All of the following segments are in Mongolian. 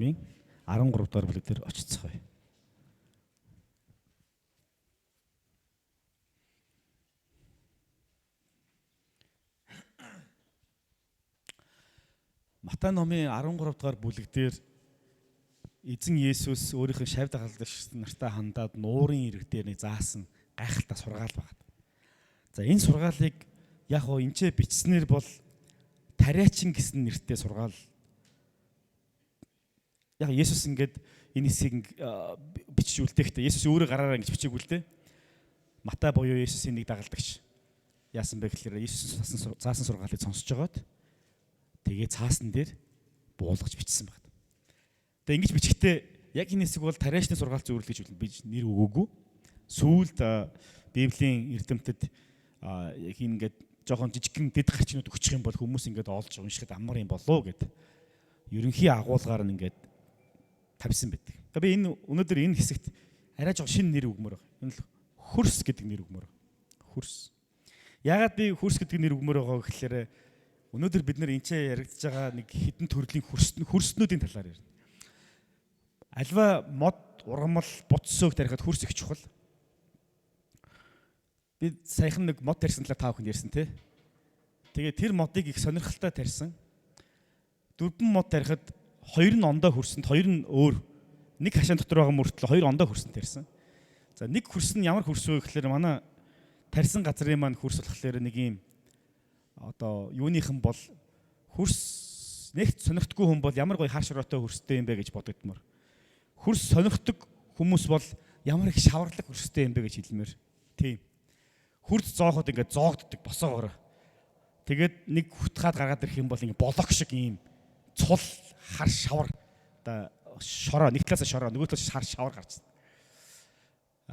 номын 13 дугаар бүлэгдэр очицгоё. Матай номын 13 дугаар бүлэгдэр эзэн Есүс өөрийнхөө шавь дагалдагч нартай хандаад нуурын ирэг дээр нэг заасан гайхалтай сургаал байна. За энэ сургаалыг яг хоо энчээ бичснээр бол тариачин гэсэн нэртэй сургаал. Яг Есүс ингээд энэ хэсгийг бичиж үлдээхдээ Есүс өөрөө гараараа ингэж бичээг үлдээ. Матай буюу Есүсийн нэг дагалдагч яасан бэ гэхээр Есүс заасан сургаалыг сонсож байгаад тэгээ цаасан дээр буулгаж бичсэн байна. Тэгээ ингэж бичгтээ яг энэ хэсэг бол тариачны сургаал зөвөрлө гэж би нэр өгөөгүй. Сүүлд Библийн эрдэмтэд яг ингээд жоохон жижигхэн дэд гарчнууд өгчих юм бол хүмүүс ингээд олж уншихад амар юм болоо гэд ерөнхий агуулгаар нь ингээд тавьсан байдаг. Тэгээ би энэ өнөөдөр энэ хэсэгт арай жоохон шинэ нэр өгмөр байгаа. Энэ л хөрс гэдэг нэр өгмөр байгаа. Хөрс. Яагаад би хөрс гэдэг нэр өгмөр байгаа гэхээр өнөөдөр бид нар энчээ яригдж байгаа нэг хідэн төрлийн хөрснүүдийн талаар ярина. Альва мод, ургамал, буцсөөг тарихад хөрс их чухал. Би саяхан нэг мод тарьсан талаар та бүхэнд ярьсан тий. Тэгээ тэр модыг их сонирхолтой тарьсан. 4 мод тарихад 2 нь ондоо хөрсөнд, 2 нь өөр. Нэг хашаан дотор байгаа мөртлөө 2 ондоо хөрсөнд тарьсан. За нэг хөрс нь ямар хөрс вэ гэхээр манай тарьсан газрын маань хөрс болохоор нэг юм одоо юуныхан бол хөрс нэгт сонирхдаггүй хүн бол ямар гоё хар шороотой хөрстэй юм бэ гэж бодогдмор. Хөрс сонирхдаг хүмүүс бол ямар их шаварлаг хөрстэй юм бэ гэж хэлмээр. Тийм. Хөрс зооход ингээд зоогддог босоогоор. Тэгээд нэг хүтгаад гаргаад ирэх юм бол ингээд болок шиг ийм цул хар шавар одоо шороо нэг талаас шороо нөгөө талаас хар шавар гарч.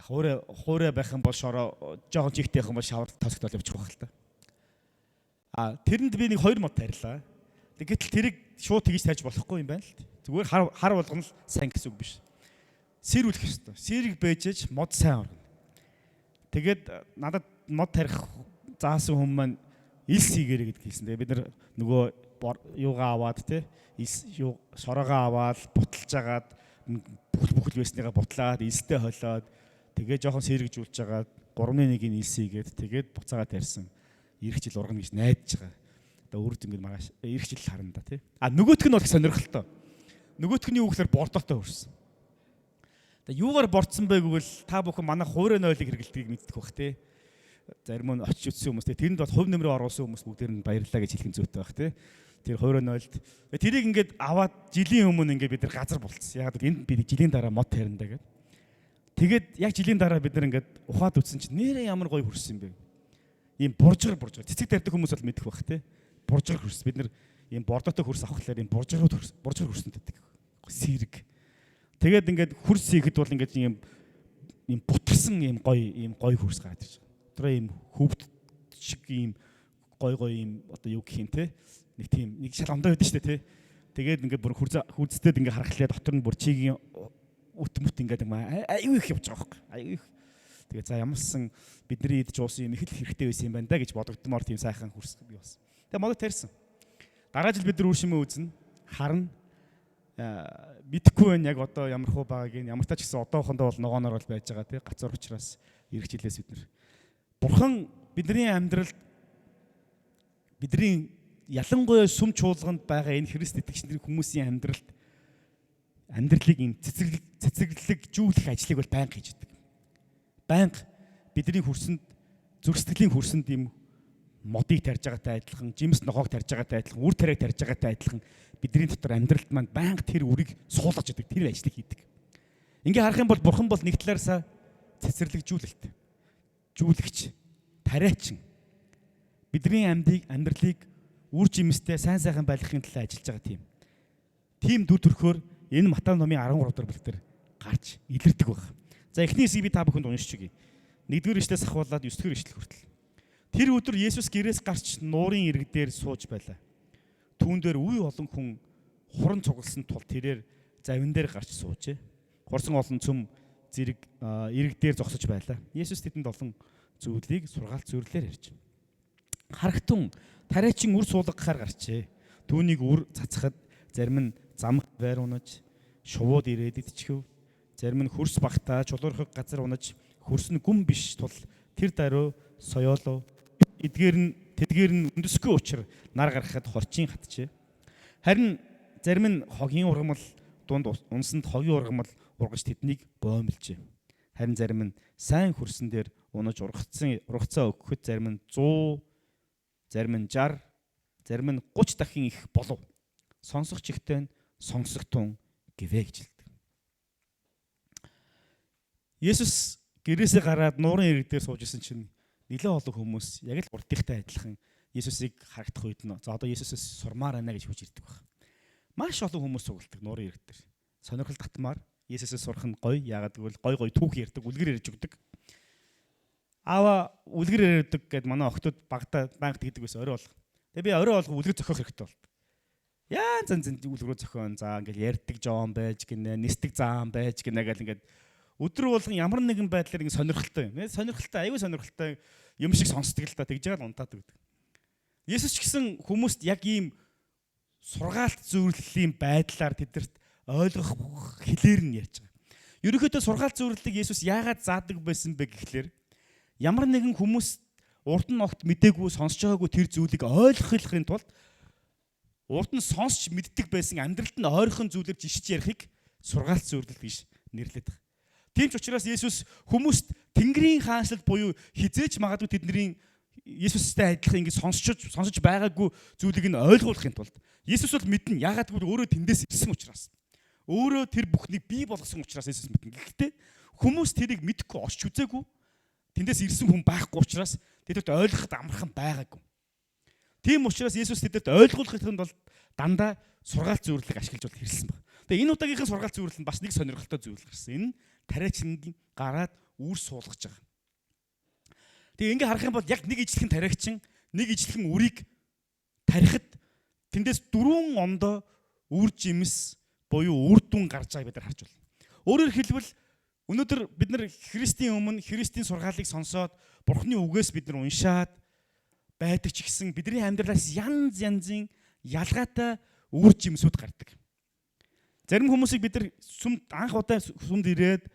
Хуурай байх юм бол шороо жоохон жигтэй байх юм бол шавар тосгдол явчих واخ л та. Тэрэнд би нэг 2 мод тарьлаа. Гэтэл тэрийг шууд тэгж тарьж болохгүй юм байна л. Зүгээр хар болгоно л сайн гэсэн үг биш. Сэрүүлэх ёстой. Сэрийг бэжэж мод сайн орно. Тэгээд надад мод тарих заасан хүмүүс маань илс хийгэрэй гэдгийг хэлсэн. Тэгээд бид нар нөгөө юугаа аваад те шороогоо аваад буталж агаад бүхэл байсныгаа бутлаад илстэй холиод тэгээ жоохон сэргжүүлж агаад 3-1-ийн илс хийгээд тэгээд буцаагаа тарьсан. Ирэх жил ургана гэж найдаж байгаа. Одоо үрд ингэ маргааш ирэх жил харна да тий. Нөгөөх нь бол их сонирхолтой. Нөгөөх нь юу гэхээр бордоотой хөрсөн. Тэгээ юугаар бордсон бэ гэвэл та бүхэн манай хуурай нойлыг хэрэглэдгийг мэддэг бах тий. Зарим нь очиж үзсэн хүмүүс тий. Тэрэнд бол хувь нэмрээ оруулсан хүмүүс бүгдээр нь баярлалаа гэж хэлэх зүйтэй бах тий. Тэр хуурай нойлд тэрийг ингээд аваад жилийн өмнө ингээд бид нар газар болцсон. Яг энд би жилийн дараа мод тарина гэдэг. Тэгээд яг жилийн дараа бид нар ингээд ухаад үтсэн чинь нэрээ ямар гоё хөрсөн юм бэ. Ийм буржгар цэцэг тарьдаг хүмүүс бол мэдэх бах тий. Буржгар хөрс бид нар ийм бордоотой хөрс авахлаар ийм буржгар хөрсөнд байдаг. Сэрэг. Тэгээд ингээд хөрс хийхэд бол ингээд ийм бутарсан ийм гоё хөрс гараад ирж байгаа. Өдрөө ийм хөвд шиг ийм гоё ийм одоо юу гэх юм те. Нэг тийм нэг шал ондоо байдаг шүү дээ те. Тэгээд ингээд бүр хурцтэй ингээд харахлаа дотор нь бүр чигийн үт ингээд аюу их явж байгаа байхгүй. Аюу их. Тэгээ за ямарсан бидний идж уусан юм их л хэрэгтэй байсан юм байна да гэж бодогдмоор тийм сайхан хөрс би болсон. Тэгээ мод тарьсан. Дараа жил бид нар үр шимээ үзнэ. Харна. Мэдхгүй байна яг одоо ямар хөө байгааг ямар тач гэсэн одоохондоо бол ногооноор бол байж байгаа тий. Гацуур учраас ирэх жилээс бид нар. Бурхан бидний амьдралд бидний ялангуяа сүм чуулганд байгаа энэ Христ итгэгч нар хүмүүсийн амьдралыг юм цэцэрлэгжүүлэх ажлыг бол байнга хийж байдаг. Байнга бидний хөрсөнд зүрх сэтгэлийн хөрсөнд юм модыг тарьж байгаатай адилхан, жимс ногоог тарьж байгаатай адилхан, үр тариаг тарьж байгаатай адилхан бидний дотор амьдралд маань байнга тэр үрийг суулгаж яадаг, тэр ажлыг хийдэг. Ингээ харах юм бол бурхан бол нэг талаарсаа цэцэрлэгжүүлэгч, тариачин бидний амьдралыг үр жимстэй сайн сайхан байлгахын төлөө ажиллаж байгаа тийм дүр төрхөөр энэ Матай номын 13 дугаар бүлгээр гарч илэрдэг байна. За эхний хэсгийг би та бүхэнд уншиж өгье. 1-р ишлээс ахуулаад 9-р ишлэл хүртэл. Тэр өдөр Есүс гэрээс гарч нуурын ирэг дээр сууж байлаа. Түүн дээр үе олон хүн хуран цугласан тул тэрээр завин дээр гарч суужээ. Хурсан олон цөм зэрэг ирэг дээр зогсож байлаа. Есүс тэдэнд олон зүйлийг сургаалт зөвлөлөөр ярьж. Харагтун тариачин үр суулгахаар гарчээ. Түүнийг үр цацхад зарим нь замх байр унаж, шувууд ирээд идчихв. Зарим нь хөрс багтаа чулуурхаг газар унаж хөрс нь гүн биш тул тэр даруй соёолоо. Тэдгээр нь өндөсгүй учраа нар гаргахад хорчин хатжээ. Харин зарим нь хогийн ургамал дунд унсанд хогийн ургамал ургаж тэднийг боомлжээ. Харин зарим нь сайн хөрсөн дээр унаж ургацаа өгөхөд зарим нь 100, зарим нь 60, зарим нь 30 дахин их болов. Сонсох чихтэй нь сонсогтун гэвэ гэж хэлдэг. Есүс гэрээсээ гараад нуурын ирэг дээр сууж исэн чинь нэлээд олон хүмүүс яг л урдынхтай адилхан Есүсийг харагдах үед нь за одоо Есүсээс сурмаар байна гэж хүж ирдэг баг. Маш олон хүмүүс сугалдаг нуурын ирэг дээр. Сонирхол татмаар Есүсээс сурах нь гоё. Яагаад гэвэл гоё түүх ярьдаг, үлгэр ярьж өгдөг. Аава үлгэр ярьдаг гэд манай охтууд багтаа банк тэгдэг байсан орой болго. Тэгээ би орой болго үлгэр зохиох хэрэгтэй болт. Яа зэн үлгэрөө зохион за ингээл ярьдаг жоон байж гинэ, нисдэг заан байж гинэ гэл ингээд өдөр болгон ямар нэгэн байдлаар ингэ сонирхолтой юм. Сонирхолтой, аюу сонирхолтой юм шиг сонсдог л та тэгж байгаа л унтаад өгдөг. Есүс ч гэсэн хүмүүст яг ийм сургаалт зөвлөлийн байдлаар тэдэрт ойлгох хэлээр нь ярьж байгаа. Ерөнхийдөө сургаалт зөвлөлийг Есүс яагаад заадаг байсан бэ гэхлээр ямар нэгэн хүмүүс урд нь огт мдээгүй сонсож байгаагүй тэр зүйлийг ойлгохын тулд урд нь сонсч мэддэг байсан амьдралд нь ойрхон зүйлээр жишж ярихыг сургаалт зөвлөл гэж нэрлэдэг. Тийм ч учраас Есүс хүмүүст Тэнгэрийн хаанчлал буюу хизээч магадгүй тэдний Есүстэй адилхан ингэ сонсож байгаагүй зүйлийг нь ойлгуулахын тулд Есүс бол мэднэ. Яагаад гэвэл өөрөө тэндээс ирсэн учраас. Өөрөө тэр бүхнийг бий болгосон учраас Есүс мэднэ. Гэхдээ хүмүүс тэрийг мэдэхгүй орч үзээгүй. Тэндээс ирсэн хүн байхгүй учраас тэдэд ойлгоход амархан байгаагүй. Тийм учраас Есүс тэдэд ойлгуулахын тулд дандаа сургаалт зөвлөлийг ашиглаж хэрэгэлсэн байна. Тэгээ энэ удаагийнхын сургаалт зөвлөл нь бас нэг сонирхолтой зүйл гарсан. Энэ тариачин гараад үр суулгаж байгаа. Тэгээ ингээ харах юм бол яг нэг ижлэхэн тариачин нэг ижлэхэн үрийг тарихад тэндээс 4 ондоо үр жимс буюу үр дүн гарч байгааг бид нар харж байна. Өөрөөр хэлбэл өнөөдөр бид нар Христийн өмнө Христийн сургаалыг сонсоод Бурхны үгээс бид нар уншаад байдаг ч гэсэн бидний амьдралаас янз янзын ялгаатай үр жимсүүд гардаг. Зарим хүмүүсийг бид нар анх удаа сүмд ирээд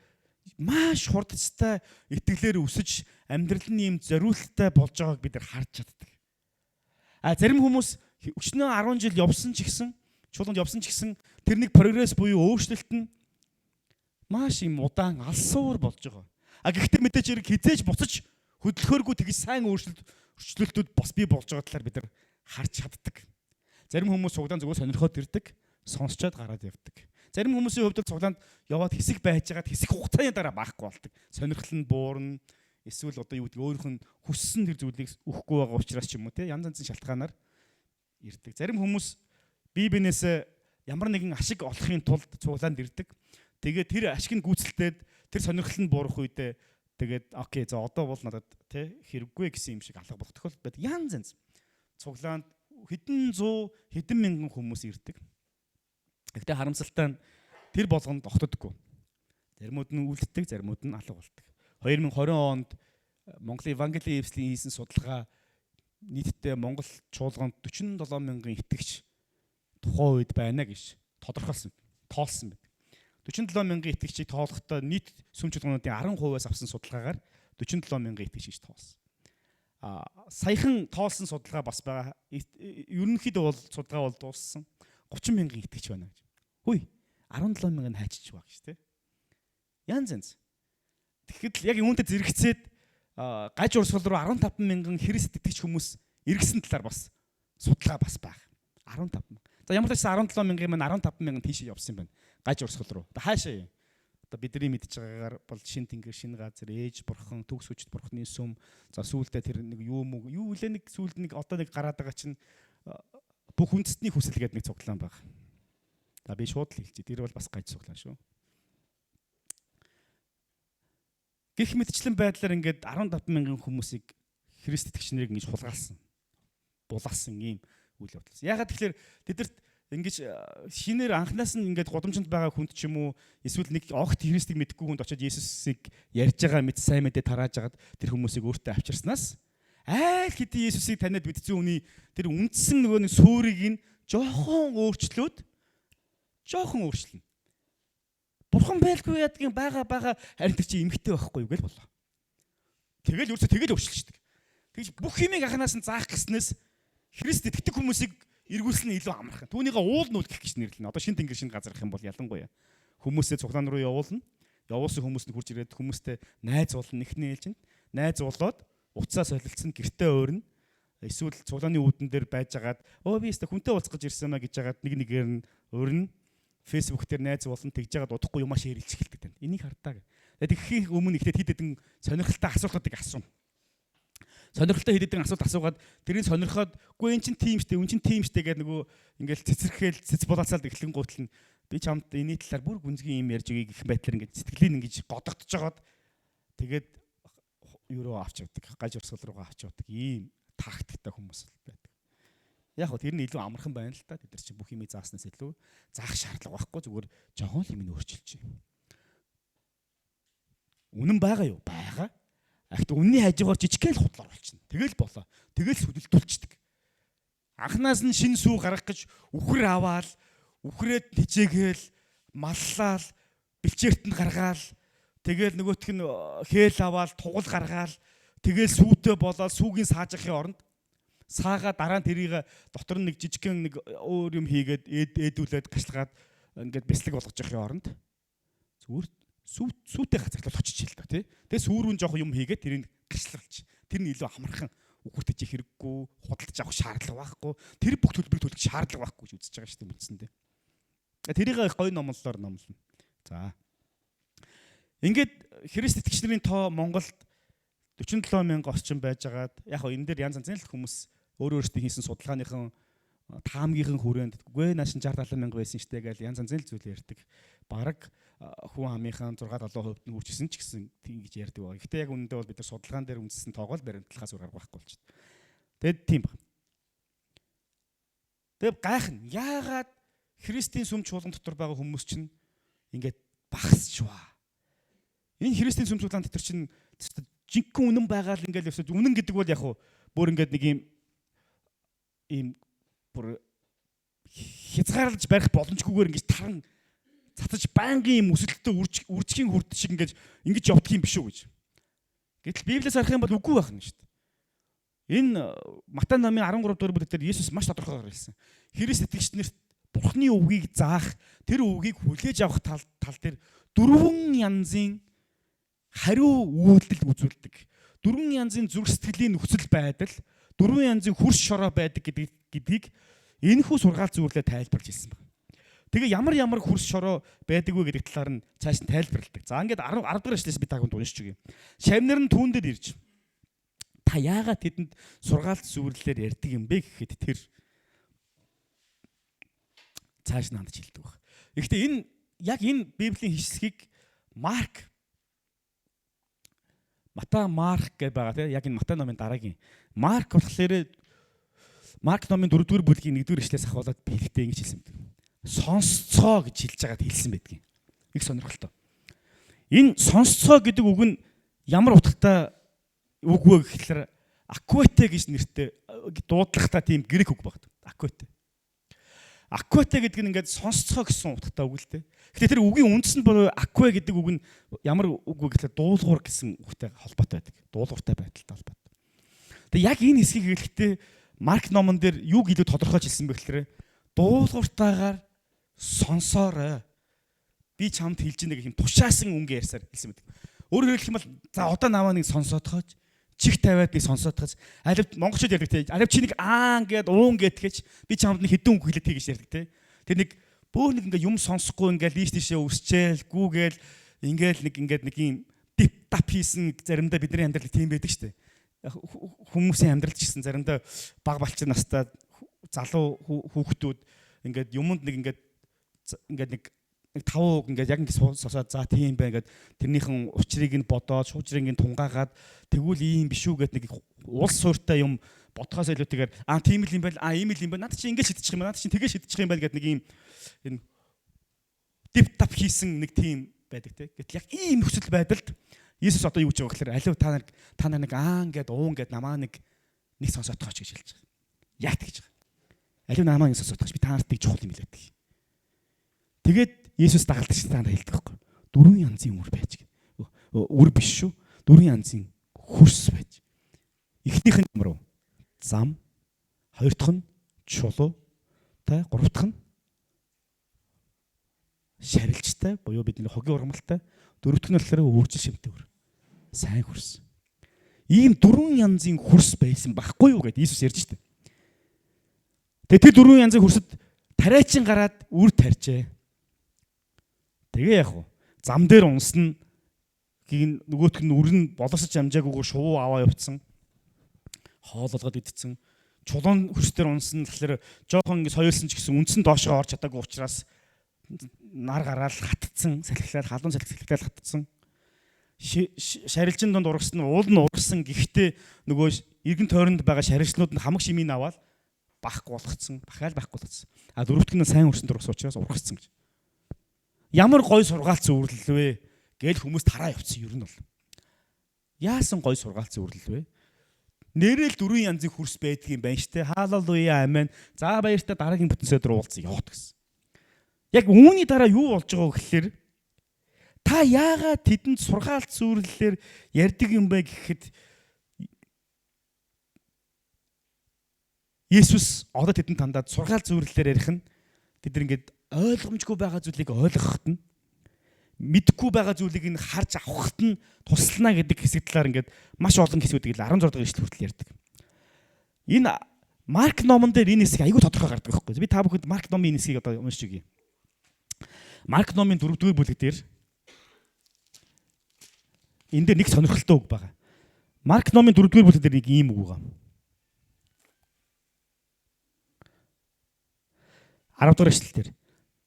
маш хурдцтай итгэлээр өсөж амьдрал нь юм зориулттай болж байгааг бид нар харж чаддаг. Зарим хүмүүс өчнөө 10 жил явсан ч гэсэн чуулганд явсан ч гэсэн тэр нэг прогресс буюу өөрчлөлт нь маш юм удаан алсуур болж байгаа. Гэхдээ мэдээж хэрэг хизээж буцаж хөдөлгөөргүй тэгж сайн өөрчлөлтүүд бас бий болж байгаа талаар бид нар харж чаддаг. Зарим хүмүүс цуглаан зүгээр сонирхоод ирдэг, сонсчоод гараад явдаг. Зарим хүмүүсийн хувьд цуглаанд яваад хэсэг байж байгаад хэсэг хугацааны дараа баахгүй болдог. Сонирхол нь буурна. Эсвэл одоо юу гэдэг өөрийнх нь хүссэн тэр зүйлийг өгөхгүй байгаа учраас ч юм уу те янз янзын шалтгаанаар ирдэг. Зарим хүмүүс бие биенээсээ ямар нэгэн ашиг олохын тулд цуглаанд ирдэг. Тэгээд тэр ашиг нь гүйцэлдээд тэр сонирхол нь буурах үедээ тэгээд окей за одоо бол надад те хэрэггүй гэсэн юм шиг алга болох тохиолдол байдаг. Янз янз. Цуглаанд хэдэн 100 хэдэн мянган хүмүүс ирдэг. Гэхдээ харамсалтай нь тэр болгонд огтдоггүй. Заримуд нь үлддэг, заримуд нь алга болдог. 2020 онд Монголын Евангелийн эвслийн хийсэн судалгаа нийтдээ Монгол чуулганд 47 мянган итгэгч тухайн үед байна гэж тодорхойлсон, тоолсон байна. 47 мянган итгэгчийг тоолохдоо нийт сүм чуулгануудын 10%-аас авсан судалгаагаар 47 мянган итгэгч гэж тоолсон. Саяхан тоолсон судалгаа бас байгаа. Ерөнхийдөө бол судалгаа бол дууссан. 30 мянган итгэгч байна гэж. Хүй 17 мянган хайчиж байгаа гэж тий. Янз янз. Тэгэхэд яг үүнтэй зэрэгцээд гаж урсгал руу 15 мянган Христ итгэгч хүмүүс иргэсэн талаар бас судалгаа бас баг. 15 мянган. За ямар ч байсан 17 мянган маань 15 мянган тийш явсан юм байна. Гаж урсгал руу. Одоо хаашаа юм? Одоо бидний мэдж байгаагаар бол шин тэнгэр, шин газар, ээж бурхан, төгс хүчит бурханы сүм. За сүүлдээ тэр нэг юу үлээ нэг сүүлд нэг одоо нэг гараад байгаа чинь бүх үндэстний хүсэл гэдэг нэг цуглаан баг. За би шууд л хэлчихье. Тэр бол бас гаж цуглаан шүү. Гэх мэтчлэн байдлаар ингээд 15 мянган хүмүүсийг Христ итгэгч нарыг ингэж хулгайлсан. Булаасан ийм үйл явдал. Ягаад тэгэхээр тэдэрт ингэж шинээр анханаас нь ингээд гудамжинд байгаа хүнд ч юм уу эсвэл нэг огт Христийг мэдгүй хүнд очиод Есүсийг ярьж байгаа мэд сайн мэдээ тарааж агаад тэр хүмүүсийг өөртөө авчирснаас айл хэдий Есүсийг таниад мэдсэн үний тэр үндсэн нөгөө нэг суурийг нь жоохон өөрчлөн. Бурхан байлгүй ядгийн байгаа харин тэр чи эмгтэй байхгүй юу гэж болоо. Тэгэл ерөөсө тэгэл өөрчилчихдэг. Тэгж бүх юмыг анханаас нь заах гэснээс Христ итгэдэг хүмүүсийг эргүүлсэн нь илүү амархан. Түүнийгээ уулнуул гэх гэж нэрлэнэ. Одоо шинэ тэнгэр шинэ газар гэх юм бол ялангуяа хүмүүсээ цуглаан руу явуулна. Явуулсан хүмүүс нь хурж ирээд хүмүүстэй найз уулна, нэхнээ ээлжинд. Найз уулаад уцаа солилцсон гэртээ өөрнө. Эсвэл цуглааны үүдэн дээр байжгаад би өстө хүнтэй уулзах гэж ирсэн маа гэж жагаад нэгээр нь өөрнө. Facebook дээр найз уулна тэгж жагаад удахгүй юмаа шеэрлж эхэлдэг тань. Энийг хардаа. Тэгэхээр өмнө ихтэй хэд хэдэн сонирхолтой асуултуудыг асууна. Сонирхолтой хэд хэдэн асуулт асуугаад тэрийг сонирхоод үгүй эн чин тийм штэ, үн чин тийм штэ гэдэг нөгөө ингээл цэцэрхэл цэц булаацаад эхлэн гутал нь би чамд энэний талаар бүр гүнзгий юм ярьж өгье гэх байдлаар ингээд сэтгэлийн ингэж годогдож жагаад тэгээд юуруу авч явдаг, гаж урсгал руугаа авч явдаг ийм тактиктай хүмүүс байдаг. Яг хөө тэр нь илүү амархан байна л та. Тэд нар чинь бүх юмыг зааснаас илүү заах шаардлага байхгүй зүгээр жоохон юм нь өөрчилж байна. Үнэн байгаа юу? Байгаа. Ахт үнний хажуугаар жижигхэн худлаар болчихно. Тэгэл болоо. Тэгэл сүдэлдүүлчихдэг. Анханаас нь шин сүү гаргах гэж үхэр аваал, үхрээд хичээгээл, маллаал, бэлчээртэнд гаргаал, тэгэл нөгөөх нь хээл аваал, тугал гаргаал, тэгэл сүүтэй болоод сүүгийн саажихын оронд саагаа дараа нь тэрийг дотор нь нэг жижигхэн нэг өөр юм хийгээд ээдүүлээд гашлагаад ингээд бяцлаг болгож явахын оронд зүгээр сүүтэй хацагтлал очиж хэл та тий. Тэгээ сүүрүүн жоох юм хийгээд тэрийг гашлагалч. Тэр нь илүү амархан үхэртэй чи хэрэггүй, худалдаж авах шаардлага байхгүй. Тэр бүх төлбөрийг төлөх шаардлага байхгүй гэж үзэж байгаа шүү дээ үндсэндээ. Тэрийг гоё номлолоор номлоно. За. Ингээд Христ итгэгч нарын тоо Монголд 47 мянга орчим байжгаад яг хоо энэ дээр янз янзын хүмүүс өөрөө өөрсдөө хийсэн судалгааныхан таамгийнхан хүрээнд үгүй нааш 60-70 мянга байсан штэ гэж янз янзын зүйл ярьдаг. Бараг хүн амынхан 6-7% нь үржсэн ч гэсэн тийм гэж ярьдаг байгаа. Гэхдээ яг үнэндээ бол бид нар судалгаан дээр үндэссэн тоогоо л баримтлахаас өөр арга байхгүй болчихсон. Тэгэд тийм баг. Тэгэд гайхна. Яагаад Христийн сүм чуулган дотор байгаа хүмүүс чинь ингээд багасчваа. Энэ Христийн сүм чуулган дотор чинь жинхэнэ үнэн байгаа л ингээд өсөж үнэн гэдэг бол яг хуу бүр ингээд нэг ийм бүр хязгаарлаж барих боломжгүйгээр ингэж таран цацаж байнгын юм өсөлтөд үржихийн хүрд шиг ингэж явдаг юм биш үү гэж. Гэтэл Библиэс харах юм бол үгүй байх нь шүү дээ. Энэ Матай номын 13 дугаар бүлэгтэр Есүс маш тодорхойгоор хэлсэн. Христ итгэгч нарт Бурхны үгийг заах, тэр үгийг хүлээж авах тал дээр дөрвөн янзын хариу үйлдэл үзүүлдэг. Дөрвөн янзын зүрх сэтгэлийн нөхцөл байдал, дөрвөн янзын хөрш шороо байдаг гэдгийг энэхүү сургаал зөвлөлөө тайлбарлаж хэлсэн байна. Тэгээ ямар хөрш шороо байдаг вэ гэдэг талаар нь цааш нь тайлбарладаг. За ингээд 10 дахь эшлээс би тагонд уншиж өгье. Шавнар нь түүн дээр ирж та яагаад тэдэнд сургаалт зөвлөлөөр ярьдаг юм бэ гэхэд тэр цааш нь хандж хэлдэг баг. Гэхдээ энэ Библийн хэсгийг Матай, Марк гэж байгаа тийм яг энэ Матай номын дараагийн Марк болохоор Марк номын 4-р бүлгийн 1-р эшлээс ахуулаад биелэгтэй ингэж хэлсэн байдаг. Сонсцоо гэж хэлж байгаад хэлсэн байдгийг. Их сонирхолтой. Энэ сонсцоо гэдэг үг нь ямар утгатай үг вэ гэхээр аквете гэж нэртэй дуудлагатай тийм грек үг багт. Аквете. Аквете гэдэг нь ингээд сонсцоо гэсэн утгатай үг л дээ. Гэхдээ тэр үгийн үндэс нь бол акве гэдэг үг нь ямар үг вэ гэхээр дуулуур гэсэн үгтэй холбоотой байдаг. Дуулууртай байдалтай холбоотой. Тэгээ яг энэ хэсгийг хэлэхдээ Марк номон дээр юу илүү тодорхойлж хэлсэн бэ гэхээр дуулууртайгаар сонсоорой. Би чамд хэлж байгаа гэх юм тушаасан үнгээр ярьсаар хэлсэн байдаг. Өөрөөр хэлэх юм бол за одоо наваа нэг сонсоодохооч чих тавиад би сонсоодохоч алив монголчууд ярьдаг те алив чи нэг аан гэд уун гэдгэж би чамд нэг хэдэн үг хэлээд гэж ярьдаг те. Тэр нэг бөөр нэг ингээ юм сонсохгүй ингээ лийш тийшээ өсчээл гүүгээл ингээд нэг юм дип тап хийсэн заримдаа бидний амьдрал тийм байдаг штэ. Хүмүүсийн амьдрал ч гэсэн заримдаа баг балчин настай залуу хүүхдүүд ингээд юмд нэг нэг 5 үг ингээд яг ингэ сосоод за тийм бай гэд тэрнийхэн учрыг нь бодоод шуужрыг нь тунгаагаад тэгвэл ийм биш үү гэд нэг улс суурьтай юм бодхоос илүүтэйгээр тийм л юм байл ийм л юм байна. Наад чи ингэ шидчих юм байна. Наад чи тэгээ шидчих юм байл гэд нэг ийм энэ дип тап хийсэн нэг тийм байдаг те. Гэтэл яг ийм нөхцөл байдалд Иесус одоо юу гэж байгаа гэхээр алив та нар нэг гэд уун гэд намаа нэг сонсоотгооч гэж хэлж байгаа. Яат гэж байгаа. Алив намаа нэг сонсоотгооч би та нарт нэг чухал юм хэлээд. Тэгээд Иесус дагалдагч та нар хэлдэг байхгүй. 4 янзын үр байж. Үр биш шүү. 4 янзын хөрс байж. Эхнийх нь ямар вэ? Зам, хоёр дахь нь чулуу, гурав дахь нь шарилжтай буюу бидний хогийн ургамалтай, дөрөв дахь нь болохоор өөрчлөлт шимтэй үр. Сайн хөрс. Ийм 4 янзын хөрс байсан байхгүй юу гэдээ Иесус ярьж штэ. Тэгээ тэр 4 янзын хөрсөд тариачин гараад үр тарьжээ. Тэгээ яг уу зам дээр унсна гин нөгөөх нь үр нь боловсож амжаагүйгээр шувуу аваа явцсан. Хоололгоод идсэн. Чулуун хөрстөр унсан тэгэхээр жоохон ингэ соёолсон ч гэсэн үндсэн доошоо орж чадаагүй учраас нар гараад хатцсан, салхилаад халуун салхилаад хатцсан. Шарилжин донд урагсан, уул нь урагсан. Гэхдээ нөгөө эргэн тойронд байгаа шарилжнууд нь хамаг шимийг аваад бахгүй болгоцсон, бахаал байхгүй болгоцсон. А дөрөвт нь сайн хөрсөн дургас учраас урагцсан гэж. Ямар гой сургаалц үүрлэл вэ? Гээл хүмүүс тараа явцсан ер нь бол. Яасан гой сургаалц үүрлэл вэ? Нэрэл 4 янзын хөрс байдгийн байна штэ. Халелуя, амен. За баяртай дараагийн бүтэнсээр уулзъя яваад гэсэн. Яг үүний дараа юу болж байгаа вэ гэхээр та яагаад тэдэнд сургаалц үүрлэлээр ярьдаг юм бэ гэхэд Есүс одоо тэдэнд тандаад сургаалц үүрлэлээр ярих нь тэд ингээд ойлгомжгүй байгаа зүйлийг ойлгоход нь мэдхгүй байгаа зүйлийг нь харж авахт нь туслана гэдэг хэсэг талаар ингээд маш олон хэсгүүдийг 16 дахь ишлэл хүртэл ярьдаг. Энэ Марк номон дээр энэ хэсэг айгүй тодорхой гардаг байхгүй. Би та бүхэнд Марк номын энэ хэсгийг одоо уншиж өгье. Марк номын 4-р бүлэг дээр энэ дээр нэг сонирхолтой үг байгаа. Марк номын 4-р бүлэг дээр нэг ийм үг байгаа. 10 дугаар ишлэл дээр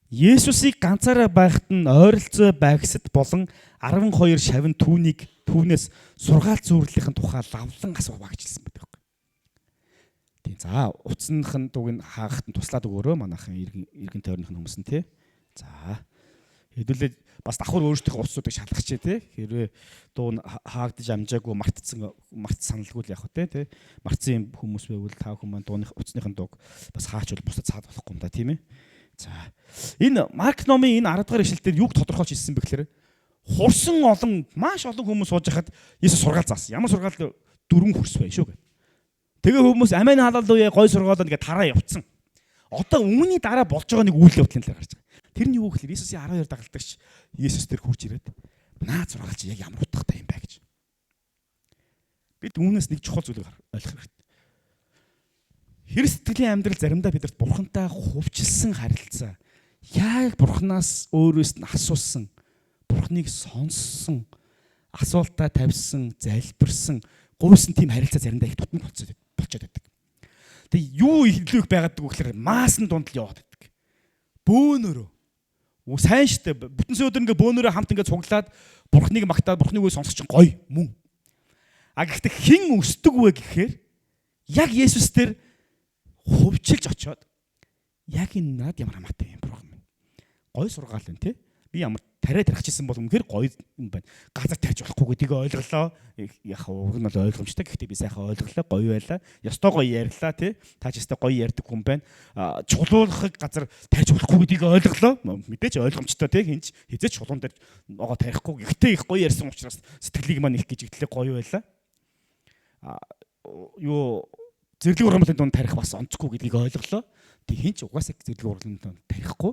Есүсийг ганцаараа байхад нь ойролцоо байгсад болон 12 шавин түүнээс сургаалц үүрлэлийн тухай лавлан асуугаа гэж хэлсэн байдаг. Тийм за утасных нь дууг нь хаахад нь туслаад өгөөрөө манайхан иргэн тойрных нь хүмүүс нь тий. За хэдүүлээ бас давхар өөрсдийнхөө утсуудыг шалгачээ тий. Хэрвээ дуу нь хаагдаж амжаагүй март саналгүй л явах тий. Мартсан хүмүүс байвал та бүхэн маань дууных утасных нь дууг бас хаачвал бусдад цаад болохгүй юм да тийм ээ. За энэ Марк номын энэ 10 дахь ишлэлээр юг тодорхойлж хэлсэн бэ гэхээр хурсан маш олон хүмүүс сууж хахад Есүс сургаал заасан. Ямар сургаал 4 хөрс бай шүү гэ. Тэгээ хүмүүс амен халелуя гой сургаалаа ингээд тараа явцсан. Одоо үүний дараа болж байгаа нэг үйл явдлын талаар гарч байгаа. Тэр нь юу гэхээр Есүсийн 12 дагалдагч Есүс тэр хурж ирээд наад сургаал чи яг ямар утгатай юм бэ гэж. Бид үүнээс нэг чухал зүйлийг ойлгох хэрэгтэй. Христэлийн амьдрал заримдаа бидэрт Бурхантай хувьчилсан харилцаа. Яг Бурханаас өөрөөс нь асуусан, Бурханыг сонссон, асуултаа тавьсан, залбирсан, гуйсан тийм харилцаа заримдаа их тутмаг болчиход байдаг. Тэгээ юу илүү их байгаад гэвэл маасан дунд л яваад байдаг. Бөөнөрөө. Сайн штэ. Бүтэнсээ өдөр ингээ бөөнөрөө хамт ингээ цуглаад Бурханыг магтаад Бурханыг сонсох чинь гоё мөн. А гэхдээ хэн өсдөг вэ гэхээр яг Есүс тэр хувьчилж очоод яг энэ над ямар хамаатай юм бурхан минь. Гой сургаал энэ тий. Би ямар тариа тархичсан бол үнэхээр гоё юм байна. Газар тарьж болохгүй гэдгийг ойлголоо. Яг уг нь бол ойлгомжтой. Гэхдээ би сайхан ойлголоо. Гоё байлаа. Ёстой гоё ярьлаа тий. Та ч ёстой гоё ярьдаг хүн байна. Чулуулахыг газар тарьж болохгүй гэдгийг ойлголоо. Мэдээж ойлгомжтой тий. Хинч хизээч чулуун дээр ногоо тарихгүй. Гэхдээ их гоё ярьсан учраас сэтгэлийг маань их гжигдлээ гоё байлаа. Юу зэрлэг ургамлын дунд тарих бас онцгүй гэдгийг ойлголоо. Тэг хин ч угаасаа зэрлэг ургамлын дунд тарихгүй.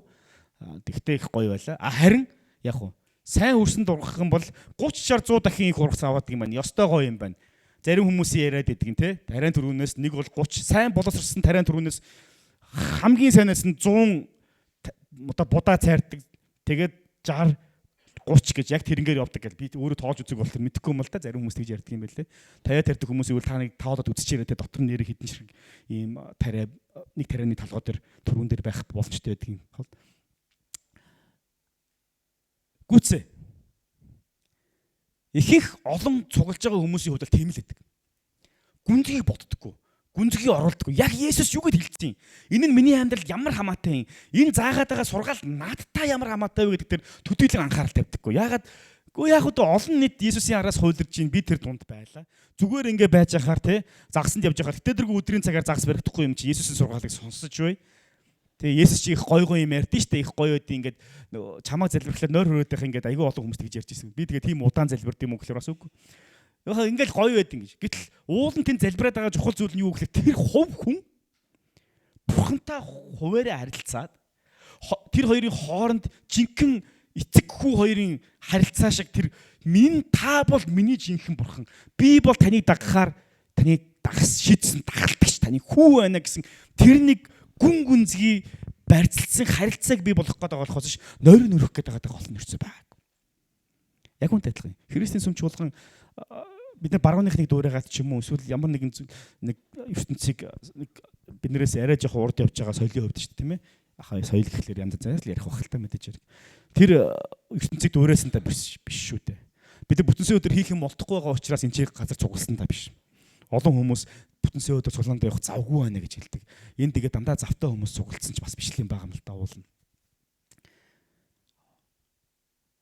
Тэгтээ их гоё байлаа. Харин яг уу сайн хөрсөнд ургах юм бол 30 60 100 дахин их ургах аваад юм байна. Ёстой гоё юм байна. Зарим хүмүүсийн яриад идэг юм те. Тариан төрүүнээс нэг бол 30 сайн боловсрсан тариан төрүүнээс хамгийн сайнаас нь 100 одоо будаа цайрдаг. Тэгээд 60 30 гэж яг тэрнгээр явдаг гэл би өөрөө тоолж үзэг бол тэр мэдэхгүй юм л да зарим хүмүүс тэгж ярьдаг юм байлээ. Тариа тарьдаг хүмүүсийг бол таныг тоолоод үзчихээрэй те дотор нь нэр хідэн шиг ийм тариа нэг тарианы толгой дээр түрүүн дээр байх боломжтой байдаг юм бол. Гүцээ. Ихэнх олон цуглаж байгаа хүмүүсийн хувьд тийм л байдаг. Гүнзгийг боддоггүй. Гүнзгий оруулдаггүй. Яг Есүс юу гэж хэлсэн юм? Энэ нь миний амьдралд ямар хамаатай юм? Энэ заагаад байгаа сургаал надтай ямар хамаатай вэ гэдэг дээр төдийлөн анхаарал тавьдаггүй. Ягаад олон нийт Есүсийн араас хуйларж ийн би тэр дунд байлаа. Зүгээр ингэ байж ахаар те загсанд явж ахаар гэтээ дэргүй өдрийн цагаар загс баригдахгүй юм чи Есүсийн сургаалыг сонсож бай. Тэгээ Есүс чи их гой юм ярьдэн штэ, их гоё өд ингээд чамаа залбирлахад нойр хөрөөдөх ингээд айгүй олон хүмүүс тэгж ярьж ирсэн. Би тэгээ тийм удаан залбирд юм уу гэхээр бас үгүй. Яхаа ингээд гоё байд ингэж. Гэтэл уулын тэнд залбираад байгаа чухал зүйл нь юу гэхээр тэр хувь хүн Бурхантай хуваараа харилцаад тэр хоёрын хооронд жинхэнэ эцэг хүү хоёрын харилцаа шиг тэр та бол миний жинхэнэ бурхан. Би бол таныг дагахаар таныг дагас шийдсэн дагалдагч таны хүү байна гэсэн тэр нэг гүн гүнзгий барьцалсан харилцааг бий болгох гэдэг болохоос ш нойр нөрөх гэдэг олон нэрцээ байг. Яг үнтэй адилхан. Христийн сүм чуулган бид нар барууныхныг дуурайгаад ч юм уу эсвэл ямар нэгэн нэг ертөнцийг биднээс арай жоохон урд явж байгаа соёлын хувьд шүү дээ, тийм ээ. Ахаа соёл гэхлээр янз янз л ярих бахалтай мэдээж хэрэг. Тэр ертөнцийг дуурайсан та биш шүү дээ. Бид нар бүтэнсийн өдөр хийх юм болтохгүй байгаа учраас энэ чиг газар цугласан та биш. Олон хүмүүс бүтэнсийн өдөр цуглаанд явах завгүй байна гэж хэлдэг. Энэ тэгээ дандаа завтай хүмүүс цуглдсан ч бас биш л юм байгаа юм л да уулна.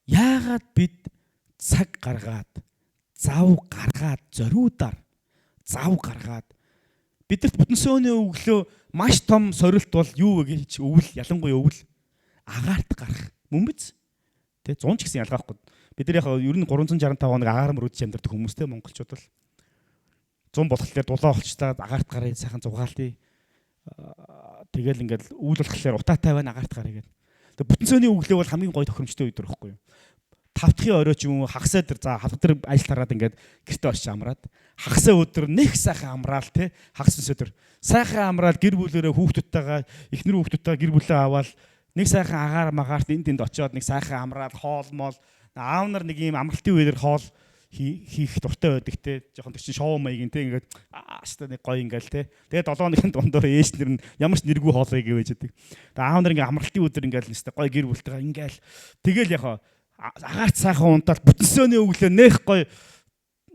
Яагаад бид цаг гаргаад зав гаргаад зориудаар зав гаргаад бидэрт бүтэнсийн өний өглөө маш том сорилт бол юу вэ гэж өвөл ялангуяа өвөл агаарт гарах мөн биз? Тэ 100 ч гэсэн ялгаахгүй. Бид нар яг ер нь 365 хоног агаар мөрөдч амьдардаг хүмүүстэй монголчууд бол 100 болохлээр дулаа олчтаад агаарт гарыг сайхан зугаалтыг тэгэл ингээл үйл болохлээр утаатай байна агаарт гарыг гэдэг. Тэгээ бүтэнсийн өний өглөө бол хамгийн гоё тохиромжтой өдөр байхгүй юу? 5 дахь орой ч юм уу хагас өдөр за хавтар ажил тараад ингээд гэртээ очиж амраад хагас өдөр нэг сайхан амраал те хагас өдөр сайхан амраал гэр бүлээрээ хүүхдүүдтэйгээ эхнэр хүүхдүүдтэйгээ гэр бүлээ аваад нэг сайхан агаар магаарт энд очиод нэг сайхан амраал хоол моол аав нар нэг юм амралтын үеэр хоол хийх дуртай байдаг те жоохон тэр чинь шоу маягийн те ингээд ааштай нэг гоё ингээл те тэгээд 7 хоногийн дундуур ээжнэр нь ямар ч нэргүй хоолой гэвэж байдаг. Тэгээд аав нар ингээд амралтын өдөр ингээл нэстэ гоё гэр бүлтэйгээ ингээл тэгэл яхаа агаарт сайхан унтаад бүтэнсөөний өглөө нэх гоё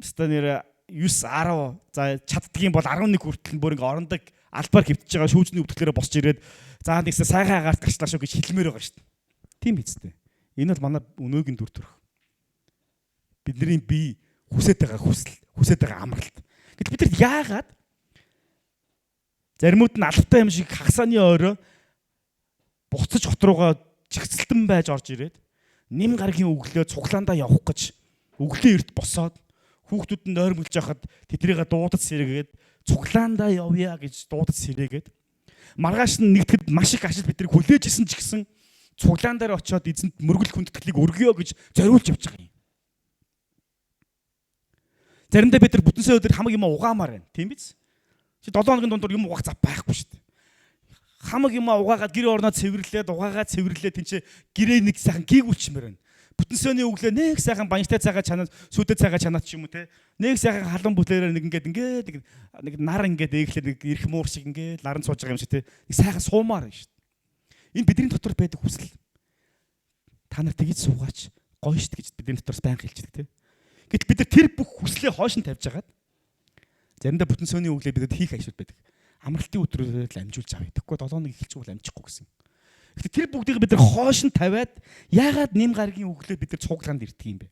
нэстэ нэр 9 10 за чаддгийн бол 11 хүртэл бүр ингээд орондог албаар хөвтөж байгаа шүүжний өвдөлтөөрөө босч ирээд за нэгсээ сайхан агаарт гарчлаа шүү гэж хэлмээр байгаа шүү дээ. Тийм биз дээ. Энэ бол манай өнөөгийн дүр төрх. Бидний бие хүсэж байгаа хүсэл, хүсэж байгаа амралт. Гэтэл бид нар яагаад заримуд нь алавтай юм шиг хагасааны орой буцаж хот руугаа чигцэлтэн байж орж ирээд нэм гаргийн өглөө цуглаандаа явах гэж өглөө эрт босоод хүүхдүүд нь ойрмолж яхад тэднийгээ дуудаж сэргээд цуглаандаа явъя гэж дуудаж сэрээгээд маргааш нь нэгтгэд маш их ажил бид нар хүлээж исэн ч гэсэн цуглаан дээр очиод эзэнт мөргөл хүндэтгэлийг өргөё гэж зориулж явж байгаа юм. Заримдаа бид нар бүтэнсээ өдөр хамаг юм угаамаар байна. Тийм биз? Чи 7 хоногийн дундуур юм угаах зав байхгүй шүү дээ. Хамаг юм угаагаад гэр орноо цэвэрлээд угаагаад цэвэрлээд тэнцээ гэрээ нэг сайхан гийгүүлчмээр байна. Бүтэнсөөний өглөө нэг сайхан баньтай цагаа чанаад сүдэ цагаа чанаад ч юм уу те. Нэг сайхан халуун бүлээрээ нэг нэг нар ингээд ээглээ нэг эрх муур шиг ингээд наран сууж байгаа юм шиг те. Нэг сайхан суумаар байна шүү дээ. Энэ бидний дотор байдаг хүсэл. Та нар тэгж суугаач гоё шүү дээ гэж бидний дотор баян хэлчихдэг те. Гэтэл бид нар тэр бүх хүслээ хойш нь тавьж агаад заримдаа бүтэнсөөний өглөө бидэд хийх ажил байдаг. Амралтын өдрөөр л амжуулж авъя. Тэгэхгүй 7 хоног эхэлчих бол амжихгүй гэсэн. Гэхдээ тэр бүгдийг бид нар хойш нь тавиад яагаад нэм гаргийн өглөө бид нар цуглаанд ирдэг юм бэ?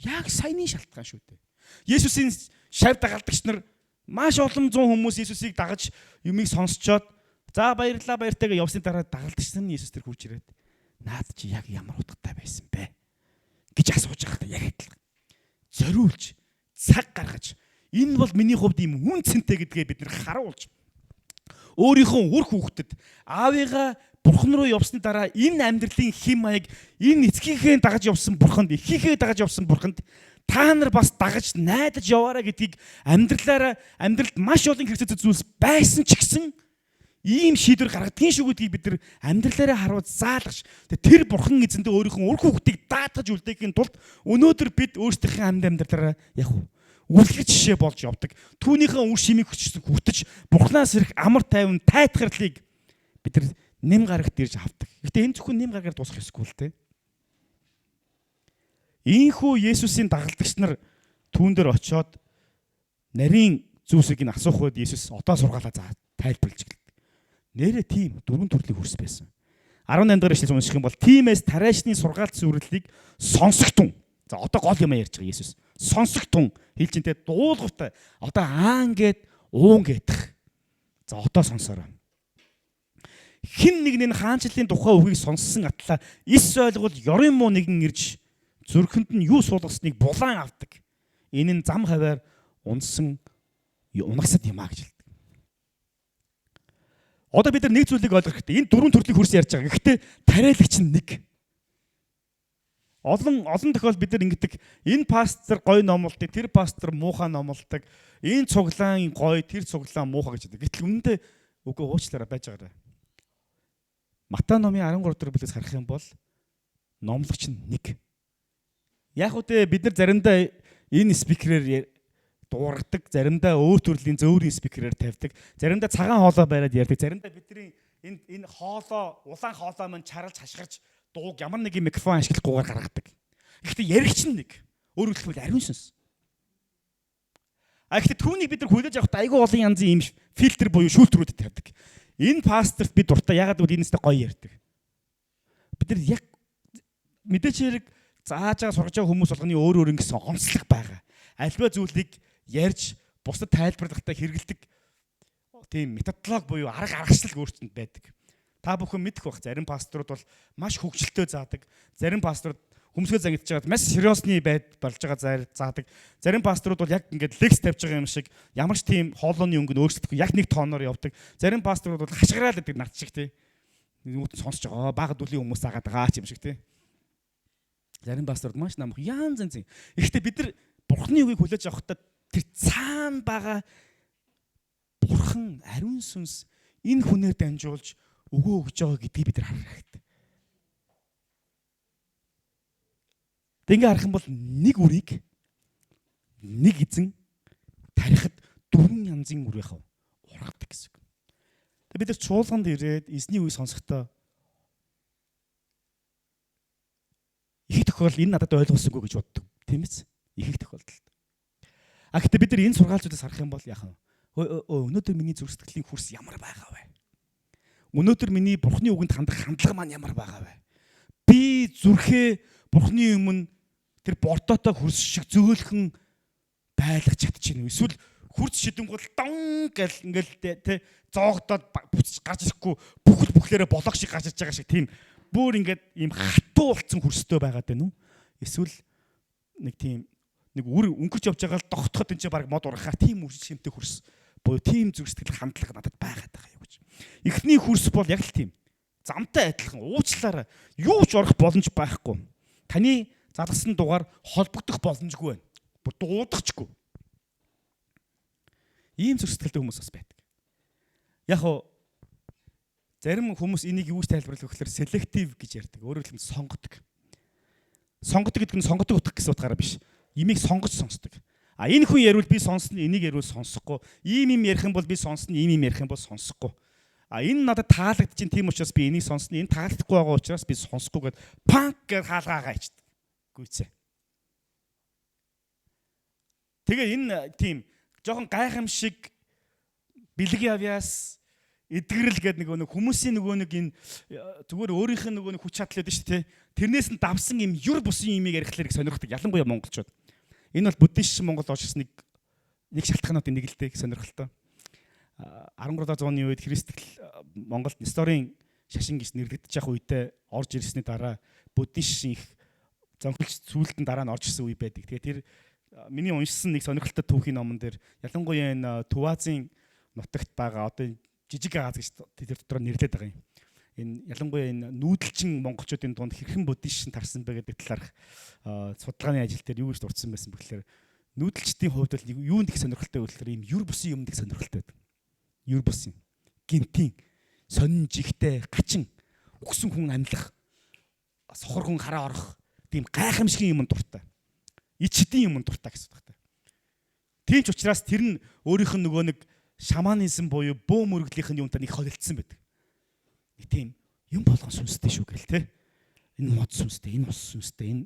Яг саяны шалтгаан шүү дээ. Есүсийн шав дагалдагч нар маш олон зуун хүмүүс Есүсийг дагаж юмыг сонсчоод за баярлалаа баяртайгаа явсны дараа дагалдагч нар Есүс тэр хурж ирээд наад чи яг ямар утгатай байсан бэ гэж асууж байхдаа яг адилхан. Зориулж, цаг гаргаж энэ бол миний хувьд ийм үн цэнтэй гэдгээ бид нар харуулж өөрийнхөө үр хүүхдэд аавыгаа бурхан руу явсны дараа энэ амьдралын хэм маяг энэ эцгийнхээ дагаж явсан бурханд эхийнхээ дагаж явсан бурханд та нар бас дагаж найдаж яваарай гэдгийг амьдралд маш олон хэрэгцээтэй зүйлс байсан ч гэсэн ийм шийдвэр гаргадгийн шүү гэдгийг бид нар амьдралаараа харуулж заалгаш тэр бурхан эзэндээ өөрийнхөө үр хүүхдийг даатгаж үлдээхийн тулд өнөөдөр бид өөрсдийнхээ амьдралаараа яг үлгэр жишээ болж явдаг. Түүнийхээ үр шимийг хүртэж бурхнаас ирэх амар тайван тайтгарлыг бид нар нэм гарагт ирж авдаг. Гэтэ энэ зөвхөн нэм гарагаар дуусах ёсгүй л те. Ийхүү Есүсийн дагалдагч нар түүн дээр очиод нарийн зүйлсийг нь асуух үед Есүс одоо сургаалаа тайлбарлаж гэлээ. Нэрээ тийм дөрвөн төрлийн хөрс байсан. 18 дахь эшлэл унших юм бол тиймээс тариачны сургаалт сүрлэлийг сонсогтун. За одоо гол юм ярьж байгаа Есүс. Сонсогтун хэлж интэй дуулууртай. Одоо аан гээд уун гэтэх. За одоо сонсоорой. Хин нэг нь хаанчлалын тухай үгийг сонссон атлаа эс ойлгол ёрын муу нэгэн ирж зүрхэнд нь юу суулгасныг булаан авдаг. Энэ нь зам хаваар унсан унагсад юм а гэж хэлдэг. Одоо бид нар нэг зүйлийг ойлгох хэрэгтэй. Энэ дөрвөн төрлийн хөрс ярьж байгаа. Гэхдээ тариалагч нь нэг. Олон тохиолдолд бид нар ингэдэг энэ пастор гоё номлодог, тэр пастор муухай номлодог, энэ цуглаан гоё, тэр цуглаан муухай гэж хэлдэг. Гэтэл үнэндээ үгүй уучлаарай байж байгаарай. Матай номын 13 дэх бүлгээс харах юм бол номлогч нь нэг. Яг үгүй бид нар заримдаа энэ спикерээр дуургадаг, заримдаа өөр төрлийн зөөврийн спикерээр тавьдаг, заримдаа цагаан хоолой бариад ярьдаг, заримдаа бидний энэ хоолой, улаан хоолой маань чаралж хашгирч дууг ямар нэгэн микрофон ашиглахгүйгээр гаргадаг. Гэхдээ яригч нь нэг. Өөрөөр хэлбэл ариун сүнс. Гэхдээ түүнийг бид нар хүлээж авахдаа айгүй олон янзын юм фильтр буюу шүүлтрүүдэд тавьдаг. Энэ пасторт би дуртай ягаад гэвэл энэстэй гоё ярьдаг. Бид нар яг мэдээч хэрэг зааж байгаа сургаж байгаа хүмүүс болгоны өөр ингэсэн онцлог байгаа. Альва зүйлийг ярьж бусдад тайлбарлахдаа хэрэгэлдэг тийм методолог буюу аргачлал өөрчлөлт байдаг. Та бүхэн мэдэх бах зарим пасторууд бол маш хөвгчлөлтөө заадаг. Зарим пасторууд хүмсгээ загидж байгаад маш сериосны болж байгаа заадаг. Зарим пасторууд бол яг ингээд лекс тавьж байгаа юм шиг ямар ч тийм хоолойны өнгө өөрчлөхгүй яг нэг тооноор явдаг. Зарим пасторууд бол хашгираад байдаг над шиг тий. Нүд сонсож байгаа багад үлийн хүмүүс заагаад байгаа юм шиг тий. Зарим пасторууд маш намх янз янз. Гэхдээ бид нар Бурхны үгийг хүлээж авахдаа тэр цаана байгаа Бурхан ариун сүнс энэ хүнээр дамжуулж өгөө өгж байгаа гэдгийг бид нар харах хэрэгтэй. Ингээ харах юм бол нэг үрийг нэг эзэн тарихад дөрвөн янзын үр яхав ургадаг гэсэн үг. Тэгээ бид нар чуулганд ирээд эзний үгийг сонсохдоо их тохиолдол энэ надад ойлгосонгүй гэж боддог. Тийм биз? Их тохиолдолд. Гэхдээ бид нар энэ сургаалжуудаас харах юм бол яах вэ? Өнөөдөр миний зүрх сэтгэлийн хурс ямар байгаа вэ? Өнөөдөр миний Бурхны үгэнд хандах хандлага маань ямар байгаа вэ? Би зүрхээ Бурхны өмнө тэр бордотой хурс шиг зөөлхөн байлгах чадчихна уу? Эсвэл хурц шидэнгуул дон гэл ингээл тэ зоогдоод буцаж гарч ирэхгүй бүхлээрээ болоог шиг гарч ирж байгаа шиг тийм бүр ингээд ийм хатуу болсон хөрстэй байгаад байна уу? Эсвэл нэг тийм нэг үр өнгөрч явж байгаа л догтоход энэ ч баг мод ургахаар тийм үр шимтэй хөрс буюу тийм зүрх сэтгэл хандлага надад байгаад байгаа юм гэж. Эхний хөрс бол яг л тийм. Замтай адилхан уучлаарай. Юу ч орох боломж байхгүй. Таны залгасан дугаар холбогдох боломжгүй байна. Бүр дуудахчгүй. Ийм зүрх сэтгэлтэй хүмүүс бас байдаг. Яг хоо зарим хүмүүс энийг юу гэж тайлбарлах вэ гэхээр селектив гэж ярьдаг. Өөрөөр хэлбэл сонгодог. Сонгодог гэдэг нь сонгодог утга гэсэн утгаараа биш. Имийг сонгож сонсдог. А энэ хүн ярил би сонсно, энийг ярил сонсохгүй. Ийм юм ярих юм бол би сонсно, ийм юм ярих юм бол сонсохгүй. А энэ надад таалагдчихээн тийм учраас би энийг сонсно, энэ таалагдахгүй байгаа учраас би сонсохгүй гэд панк гэж хаалгаагаа ичдэг. Гүйцээ. Тэгээ энэ тийм жоохон гайхамшиг бэлэг явяас эдгэрэл гэдэг нэг хүмүүсийн нэг энэ зүгээр өөрийнх нь нэг хүч чадал байдаг шүү дээ. Тэрнээс нь давсан юм юр бусын юмыг ярихлаар их сонирхдаг. Ялангуяа монголчууд. Энэ бол буддист Монгол очсон нэг шалтгаануудын нэг л дээ сонирхолтой. 13 зууны үед христэл Монголд Несторын шашин гэж нэрлэгдэж явах үедээ орж ирсний дараа буддист их зөнхөлч сүүлдэн дараа нь орж ирсэн үе байдаг. Тэгээ тэр миний уншсан нэг сонирхолтой түүхийн номон дээр ялангуяа энэ Тувазын нутагт байгаа одоо жижиг гааз гэж тэр дотор нэрлэдэг байгаа юм. Энэ ялангуяа энэ нүүдэлчин монголчуудын дунд хэрхэн буддист тарсан бэ гэдэг талаарх судалгааны ажил дээр юу гэж дурдсан байсан бэ гэхээр нүүдэлчдийн хувьд бол юунд их сонирхолтой вэ гэхээр ийм юр бусын юмд их сонирхолтой байдаг. Юр бусын гинтийн сонин жигтэй гачин өгсөн хүн амьлах сохор хүн хараа орох тийм гайхамшигын юм дуртай. Ичдийн юм дуртай гэсэн үг байна. Тийм ч учраас тэр нь өөрийнх нь нөгөө нэг шаманизм буюу бөө мөрөглийнх нь юунтаа нэг холилдсон байдаг. Нэг тийм юм болгон сүнстэй шүү гээл те. Энэ мод сүнстэй, энэ ус сүнстэй,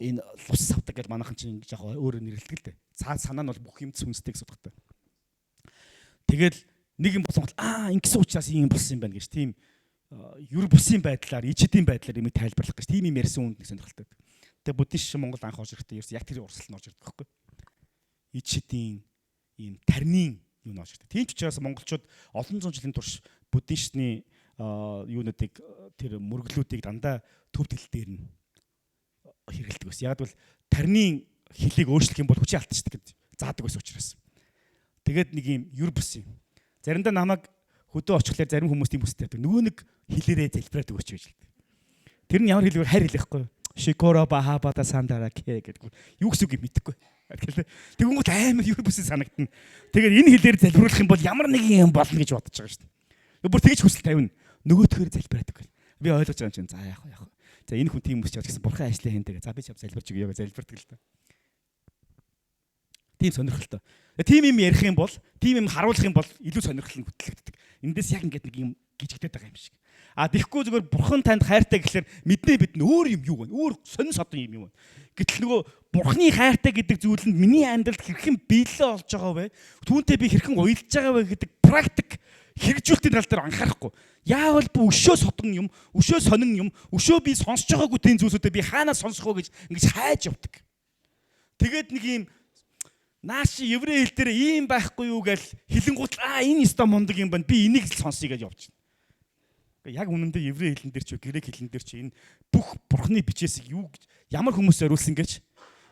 энэ лус савдаг гэж манайхан чинь яг өөрөөр нэрлэдэг л дээ. Цаа санаа нь бол бүх юм сүнстэй гэсэн үг байна. Тэгэл нэг юм болсон бол ингэсэн учраас ийм болсон юм байна гэж тийм юр бусын байдлаар, ичдийн байдлаар юм тайлбарлах гэж тийм юм ярьсан үнд нэг сонирхолтой. Тэгээ буддист Монгол анх орж ирэхдээ яг тэр урсгал нь орж ирдэг байхгүй. Ичдийн ийм тарнийн юу нөөж ирдэг. Тийм ч учраас монголчууд олон зуун жилийн турш буддистны юунуудыг тэр мөрөглүүдийг дандаа төв төл дээр нь хэрэгэлдэг байсан. Яг бол тарины хөлийг өөрчлөх юм бол хүчийг алдчихдаг гэж заадаг байсан учраас. Тэгээд нэг юм юр бус юм. Заримдаа намайг хөдөө очихлаар зарим хүмүүс тийм үстэй байдаг. Нөгөө нэг хэлээрээ залбираад өгөөч гэж хэлдэг. Тэр нь ямар хэлээр хайр хэлэхгүй. Шикора бахабата сандара гэдэг. Юу гэсэн үг юм мэдэхгүй. Тэгвэл амар юр бүсээ санагдана. Тэгээд энэ хэлээр залбируулах юм бол ямар нэг юм болно гэж бодож байгаа шүү дээ. Бүр тэгж хүсэл тавина. Нөгөөдхөр залбираад өгөх. Би ойлгож байгаа юм чинь. За яах вэ? За энэ хүн тийм хүмүүс ч гэсэн бурхан ажлаа хийндэг. За би ч залбирч өгье гэж залбирдаг л та. Тийм сонирхолтой. Тийм юм ярих юм бол, тийм юм харуулах юм бол илүү сонирхол нь хөтлөгддөг. Эндээс яг ингээд нэг юм гжигдээд байгаа юм шиг. Тэгэхгүй зүгээр бурхан танд хайртай гэхэлэр мэднэ бид нь өөр юм юу вэ? Өөр сонин содон юм юу вэ? Гэтэл нөгөө бурханы хайртай гэдэг зүйлэнд миний амьдралд хэрхэн биелээ олж байгаа вэ? Түүнтэй би хэрхэн уялдж байгаа вэ гэдэг практик хэрэгжүүлэлтийн тал дээр анхаарахгүй. Яавал би өшөө содон юм, өшөө сонин юм, өшөө би сонсож байгаагүй тийм зүйлсүүдээ би хаанаас сонсох вэ гэж ингэж хайж явдаг. Тэгээд нэг юм нааш еврей хэл дээр ийм байхгүй юу гэж хэлэнгуут энэ өстой мундаг юм байна. Би энийг л сонсъё гэж явж байна. Яг үнэндээ еврей хэлэн дээр ч грек хэлэн дээр ч энэ бүх бурхны бичээсийг юу ямар хүмүүс зориулсан гэж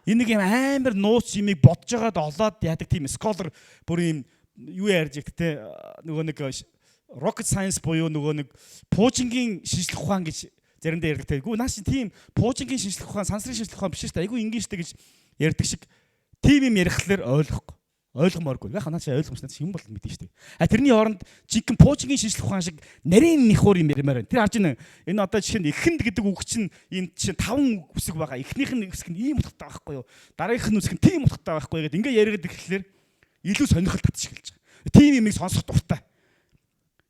энэ нэг юм амар нууц юмыг бодож байгаад олоод яадаг тийм scholar бүр юм юу ярьж ихтэй те нөгөө нэг rocket science буюу нөгөө нэг пуужингийн шинжлэх ухаан гэж заримдаа ярьдаг те. Гүү нааш тийм пуужингийн шинжлэх ухаан, сансрын шинжлэх ухаан биш шүү дээ. Айгүй ингийн штэ гэж ярьдаг шиг тийм юм ярихлаар ойлгохгүй. Ойлгомооргүй. Яг ханаа чи ойлгомжтой юм бол мэдэн штэ. Тэрний оронд жинхэнэ пуужингийн шинжлэх ухаан шиг нарийн нихур юм ярмаар байна. Тэр харж байна. Энэ одоо жишээ нь эхэнд гэдэг үг чинь ийм жишээ 5 үсэг байгаа. Эхнийх нь үсэг нь ийм утгатай байхгүй юу? Дараагийнх нь үсэг нь тийм утгатай байхгүй гэдэг ингээ яриад ирэхлээр илүү сонирхол татчихж эхэлж байгаа. Тийм юмыг сонсох дуртай.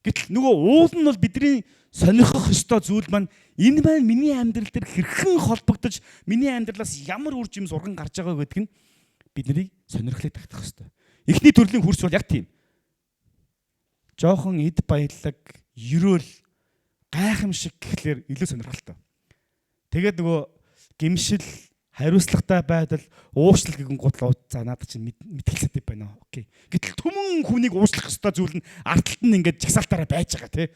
Гэтэл нөгөө уул нь бол бидний сонирхох ёстой зүйл маань энэ маань миний амьдрал дээр хэрхэн холбогдож миний амьдралаас ямар үр жим сурган гарч байгаа гэдэг нь бидний сонирхлыг татах ёстой. Эхний төрлийн хурц бол яг тийм. Жохон эд баялаг, ерөөл, гайхамшиг гэхлээр илүү сонирхолтой. Тэгээд нөгөө гэмшил, хариуцлагатай байдал, уучлал гэгэн гутлаа за надад чинь мэтгэлцэдэг байна. Окей. Гэтэл түмэн хүнийг уучлах ёстой зүйл нь ардталт нь ингээд жагсаалтаараа байж байгаа тий.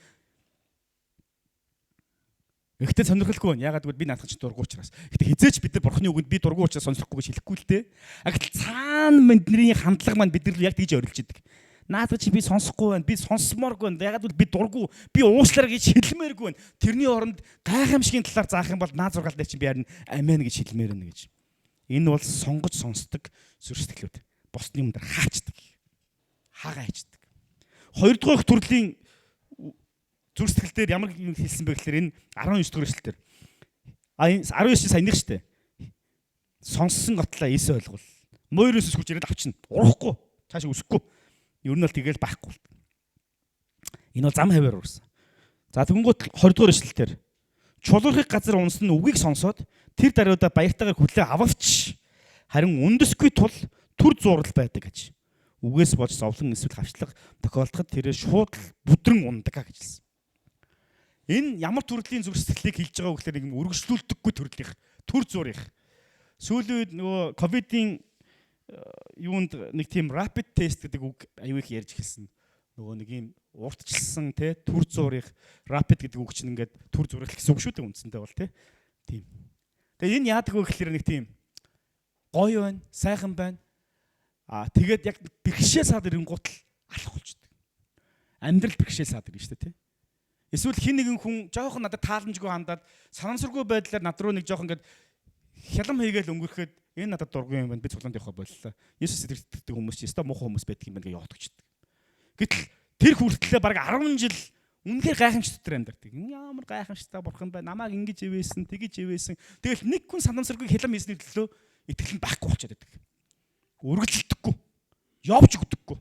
Ихтэй сонирхолгүй байна. Ягаад гэвэл би наадах чинь дургу учраас. Гэтэ хизээч бид нар бурхны үгэнд би дургу учраас сонирхгүй гэж хэлэхгүй л дээ. Гэтэл цаана бидний хандлага маань бид нар яг тэгж орилж идэг. Наадах чинь би сонсохгүй байна. Би сонсомооргүй байна. Ягаад гэвэл би дургу, би уучлаарай гэж хэлмээргүй байна. Тэрний оронд гайхамшигын талаар заах юм бол наад зургаал дээр чинь би харин амен гэж хэлмээр байна гэж. Энэ бол сонгож сонсдог зүрхсэтгэлүүд. Босны юм дээр хаачдаг. Хагаа хайчдаг. Хоёрдугаар төрлийн зүрх сэтгэл дээр ямар юм хэлсэн бэ гэхээр энэ 19 дугаар эшлэлээр 19 сая нэг штэ. Сонссон готлаа эс ойлгол. Мойроос хүч ирээд авчна. Урахгүй. Цаашаа үсэхгүй. Ер нь бол тэгэл байхгүй. Энэ бол зам хаваар уурсан. За тэгэнгүүт 20 дугаар эшлэлээр чулуурхыг газар унсан үгийг сонсоод тэр даруйда баяртайгаар хүлээ ававч харин үндэсгүй тул түр зурал байдаг гэж. Үгээс болж зовлон эсвэл хавчлага тохиолдоход тэрээ шууд бүдрэн ундаг гэж хэлсэн. Энэ ямар төрлийн зүрх сэтгэлийг хэлж байгаа вэ гэхээр нэг үргэлжлүүлдэггүй төрлийнх, төр зурих. Сүүлийн үед нөгөө ковидын юунд нэг тийм rapid test гэдэг үг аюу их ярьж эхэлсэн. Нөгөө нэг юм уртчилсан те төр зурих, rapid гэдэг үг чинь ингээд төр зурих гэсэн үг шүү дээ үндсэндээ бол тийм. Тэгээ энэ яадаг вэ гэхээр нэг тийм гоё байна, сайхан байна. Тэгээд яг бэрхшээл саад ирэнгуут л алах болчихдээ. Амьдрал бэрхшээл саад ирнэ шүү дээ тий. Эсвэл хин нэгэн хүн жоохон надад тааламжгүй хандаад санамсаргүй байдлаар над руу нэг жоохон ингээд хялам хийгээл өнгөрөхөд энэ надад дургүй юм байна би цуглаанд явах боллоо. Есүс сэтгэдэг хүмүүс чи өстой муухай хүмүүс байдаг юм байна гэж яваад өгчдөг. Гэтэл тэр хүртлээ бараг 10 жил үнэхээр гайхамш дотор амьдардаг. Ямар гайхамштай бурхан байна. Намайг ингэж ивээсэн, тэгэж ивээсэн. Тэгэл нэг хүн санамсаргүй хялам хийсний төлөө итгэл нь байхгүй болчиход байдаг. Үргэлжилдэггүй. Явж өгдөггүй.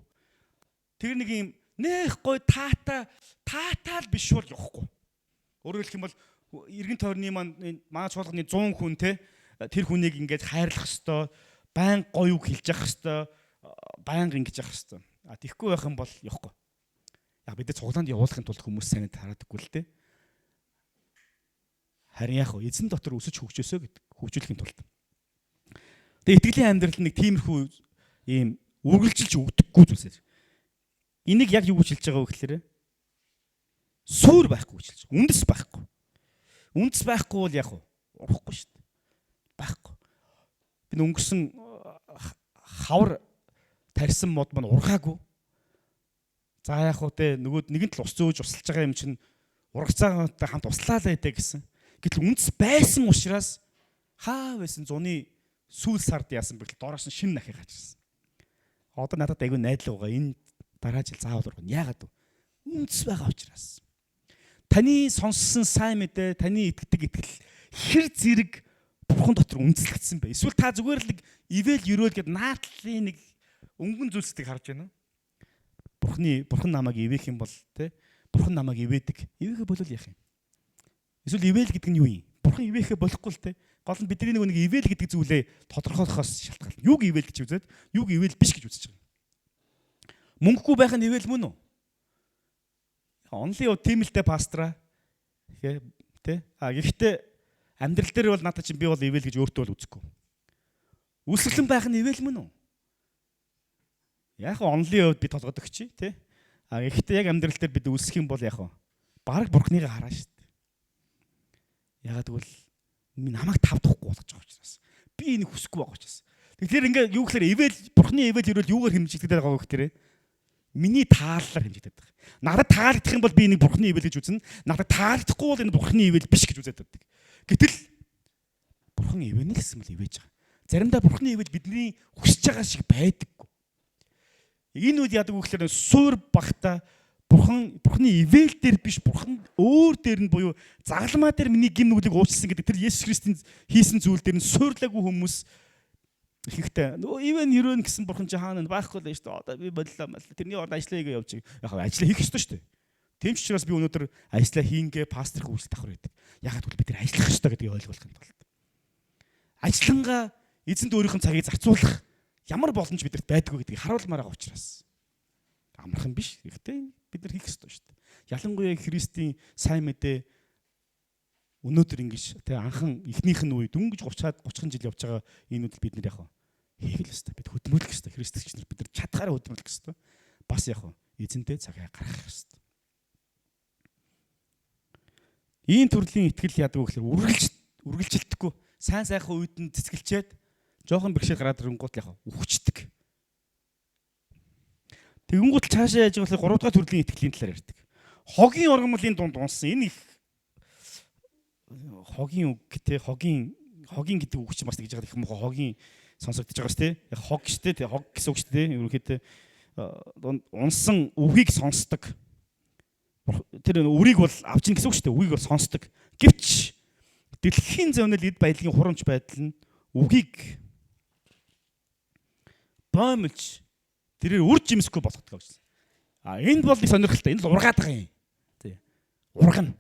Тэр нэг юм нэх гой таатаал биш бол явахгүй. Өөрөөр хэлэх юм бол эргэн тойрны манай чуулганы 100 хүн те тэр хүнийг ингээд хайрлах хэвээр, байн гоё үг хэлж явах хэвээр, байнга ингэж явах хэвээр. Тийхгүй байх юм бол явахгүй. Яг бид цуглаанд явуулахын тулд хүмүүс сайн тараадаггүй л те. Харин яг эзэн дотор өсөж хөгжөөсөө гэдэг хөгжүүлэхийн тулд. Тэгээ итгэлийн амьдрал нэг тиймэрхүү ийм үргэлжилж өгдөггүй зүйлсээр. Энийг яг юу гэж хэлж байгаа вэ гэхээр Сүр байхгүй гэж хэлж байгаа. Үндэс байхгүй. Үндэс байхгүй бол яг урахгүй шүү дээ. Байхгүй. Би өнгөрсөн хавар тарьсан мод маань ургаагүй. За яг хөө тэ нөгөө нэгэн тал ус зөөж усалж байгаа юм чинь урагцаатай хамт услаалаа идэ гэсэн. Гэтэл үндэс байсан учраас хаа байсан зуны сүүл сард яасан бэ гэвэл доороос нь шинэ нахыг хажирсан. Одоо надад айгүй найдлага байгаа. Энэ дараа жил заавал ургана. Яагаад вэ? Үндэс байгаа учраас. Таны сонссон сайн мэдээ, таны итгэдэг итгэл хэр зэрэг бурхан дотор үндэслэгдсэн бэ? Эсвэл та зүгээр л ивэл ерөөл гэд наадлын нэг өнгөн зүйлсийг харж байна уу? Бурхан намайг ивэх юм бол тэ бурхан намайг ивэдэг. Ивэхэ болов яах юм? Эсвэл ивэл гэдэг нь юу юм? Бурхан ивэхэ болохгүй л тэ. Гол нь бидний нэг ивэл гэдэг зүйлээ тодорхойлохоос шалтгаална. Юуг ивэл гэж үзээд, юуг ивэл биш гэж үзэж байгаа. Мөнгөгүй байх нь ивэл мөн үү? Онли тимэлтэй пастра тэ. Гэхдээ амьдрал дээр бол надад чинь би бол ивэл гэж өөртөө бол үзэхгүй. Үсгэлэн байх нь ивэл мөн үү? Яг онли хувьд би толгод өгчий тий. Гэхдээ яг амьдрал дээр бид үлсэх юм бол яг баг бурхныг хараа шүү дээ. Ягаад гэвэл намайг тавдахгүй болгож байгаа учраас. Би энийг хүсэхгүй байгаа учраас. Тэгэхээр ингээ юу гэхээр ивэл бурхны ивэл ерөөл юугаар хэмжигдэх байгаа гэхээр миний тааллаар хэмжигдэх байгаа. Надад таалагдах юм бол би энийг бурхны ивэл гэж үзнэ. Надад таалагдахгүй бол энэ бурхны ивэл биш гэж үзээд байдаг. Гэтэл бурхан ивэнэ гэсэн мэл ивэж байгаа. Заримдаа бурхны ивэл бидний хүсэж байгаа шиг байдаггүй. Энэ үед яадаг вэ гэхээр суур багта бурхны ивэл дээр биш бурхан өөр дээр нь буюу загалмаа дээр миний гим нүглийг уучлсан гэдэг тэр Есүс Христийн хийсэн зүйл дээр нь суурлаагүй хүмүүс ихэнхдээ нөгөө ивэн ерөөн гэсэн бурхан чи хаана байхгүй л шүү дээ. Одоо би боллоо мал тэрний орд ажиллаа хийгээ явж яг ажиллаа хийх ёстой шүү дээ. Тийм ч учраас би өнөөдөр ажиллаа хийнгээ пасторх үйлс давхар байдаг. Ягаад гэвэл бид тэр ажиллах ёстой гэдгийг ойлгуулахын тулд. Ажиллангаа эзэнд өөрийнх нь цагийг зарцуулах ямар боломж бидэрт байдгүй гэдгийг харуулмаар байгаа учраас амархан биш. Гэхдээ бид нар хийх ёстой шүү дээ. Ялангуяа Христийн сайн мэдээ өнөөдөр ингэж тэ анхан эхнийх нь үе дөнгөж 30 жил явж байгаа энэ үйл бид нар яг хийх л ёстой. Бид хөдөлмөрлөх ёстой. Христч нар бид нар чадхаараа хөдөлмөрлөх ёстой. Бас яг эзэнтэй цагаа гаргах ёстой. Ийм төрлийн итгэл яадаг вэ гэхээр үргэлжилдэггүй сайн сайхан үед нь цэцгэлчээд жоохон бэрхшээл гараад ирэнгуут яг үхчихдэг. Тэгэнгүүт цаашаа яаж байгаа вэ? 3 дахь төрлийн итгэлийн талаар ярьдаг. Хогийн ургамлын дунд унсан энэ их хогийн үг те хогийн гэдэг үг чинь бас тэгж байгаа их мохо хогийн сонсогдож байгаа шүү дээ. Яг хог шүү дээ. Хог гэсэн үг шүү дээ. Ерөнхийдөө унсан үгийг сонсдог. Тэр үрийг бол авч ийн гэсэн үг шүү дээ. Үгийг бол сонсдог. Гэвч дэлхийн зовнил эд баялагын хурамч байдал нь үгийг боомлж тэрээр үр жимсгүй болгодог гэсэн. Энд бол нэг сонирхолтой. Энд л ургаад байгаа юм. Тий. Ургана.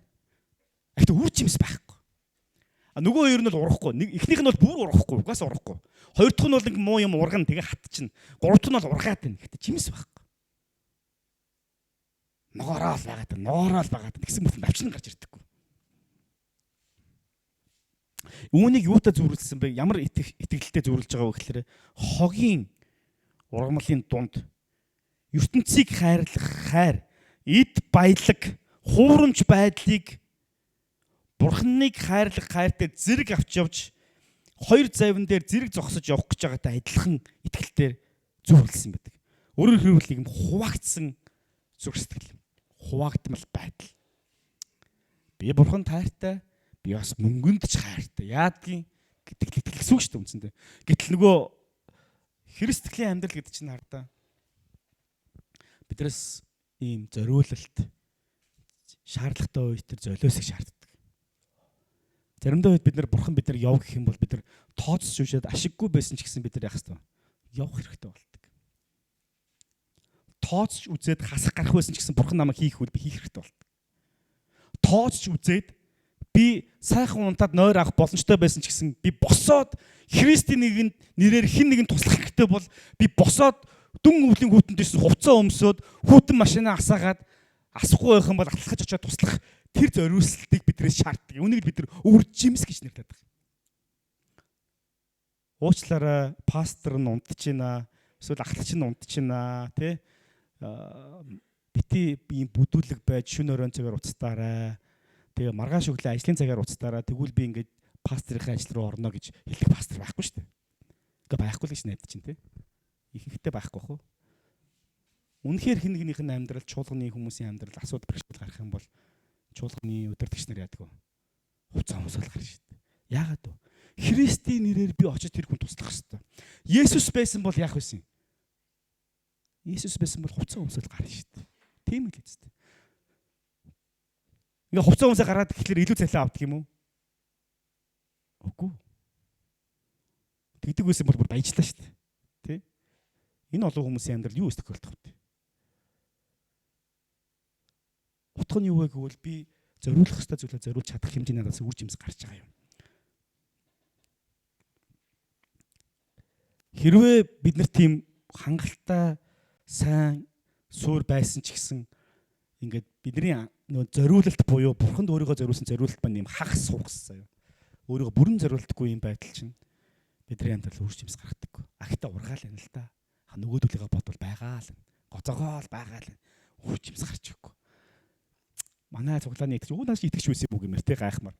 Гэхдээ үр жимс байхгүй. Нөгөө хоёр нь бол урахгүй. Эхнийх нь бол бүр урахгүй. Угаасаа урахгүй. Хоёр дахь нь бол нэг муу юм ургана тэгээ хатчихна. Гурав дахь нь бол ургаад байна. Гэхдээ жимс байхгүй. Ногоорол байгаад гэсэн мэт навчин гарч ирдэггүй. Үүнийг юутай зүйрлсэн бэ? Ямар итгэлтэй зүйрлж байгаа вэ гэхээр хогийн ургамлын дунд ертөнцийг хайрлах хайр, эд баялаг, хуурамч байдлыг бурхныг хайрлах хайртай зэрэг авч явж хоёр завин дээр зэрэг зогсож явах гэж байгаатай адилхан итгэлээр зүйрлсэн байдаг. Өөрөөр хэлбэл юм хуваагдсан зүрх сэтгэл, хуваагдмал байдал. Би бурханд хайртай, би бас мөнгөнд ч хайртай. Яадгийн гэдэг итгэл гэсэн үг шүү дээ үндсэндээ. Гэтэл нөгөө христтгэлийн амьдрал гэдэг чинь хардаа биднээс ийм зориулалт шаардлагатай үед тэр золиосыг шаарддаг. Заримдаа үед бид нар бурхан бид нар яв гэх юм бол бид нар тооцож үшээд ашиггүй байсан ч гэсэн бид нар яах ёстой явах хэрэгтэй болдог. Тооцож үзээд хасах гарах байсан ч гэсэн бурхан намайг хийх үл би хийх хэрэгтэй болдог. Тооцож үзээд би сайхан унтаад нойр авах боломжтой байсан ч гэсэн би босоод Христийн нэрээр хэн нэгэн туслах хэрэгтэй бол би босоод дүн өвлийн хүүтэндээс хувцас өмсөд хүүтэн машинаа асаагаад асахгүй байх юм бол атлахаж очиод туслах тэр зориулалтыг биднээс шаарддаг. Үүнийг бид нар үр жимс гэж нэрлэдэг. Уучлаарай, пастор нь унтж байна. Эсвэл ахлагч нь унтж байна, тэ? бити би бүдүүлэг байж шөнө оройн цагаар уцтаарай. Тэгээ маргааш өглөө ажлын цагаар уцтаарай. Тэгвэл би ингээд пастрийн ажил руу орно гэж хэлдэг пастор байхгүй шүү дээ. Ингээ байхгүй л гэж найдаж чинь те. Ихэнхдээ байхгүй хөө. Үнэхээр хин нэгнийх нь амьдрал, чуулганы хүмүүсийн амьдрал асуудал бэрхшээл гарах юм бол чуулганы удирдагч нар яадаг вэ? Хуцаа humсгал гарна шүү дээ. Яагаад вэ? Христийн нэрээр би очиж тэр хүн туслах хэрэгтэй. Есүс байсан бол яах вэ? Есүс байсан бол хуцаа humсгал гарна шүү дээ. Тийм л үстэй. Ингээ хуцаа humсаа гараад тэгэхээр илүү цалин авдаг юм уу? Үгүй. Тэгдэг байсан бол бүр баяжлаа шүү дээ. Тэ? Энэ олон хүмүүсийн амьдрал юу өсөх болдог вэ? Утга нь юу вэ гэвэл би зориулах ёстой зүйлээ зориулж чадах хэмжээний надаас үр жимс гарч байгаа юм. Хэрвээ бид нар тийм хангалттай сайн суур байсан ч гэсэн ингээд бидний нөө зориулалт буюу бурханд өөрийгөө зориулсан зориулалт маань юм хагас суухсан юм. Өөрийгөө бүрэн зориулдаггүй юм байдал чинь бидний амьдрал үр жимс гаргадаг. Ахта ургаал юм л та. Нөгөөдөлийгөө бодвол байгаа л. Гоцогоол байгаа л. Үр жимс гарч өгөхгүй. Манай цуглааны итгэж уунаас итгэж байсан юм уу гэмээр те гайхмаар.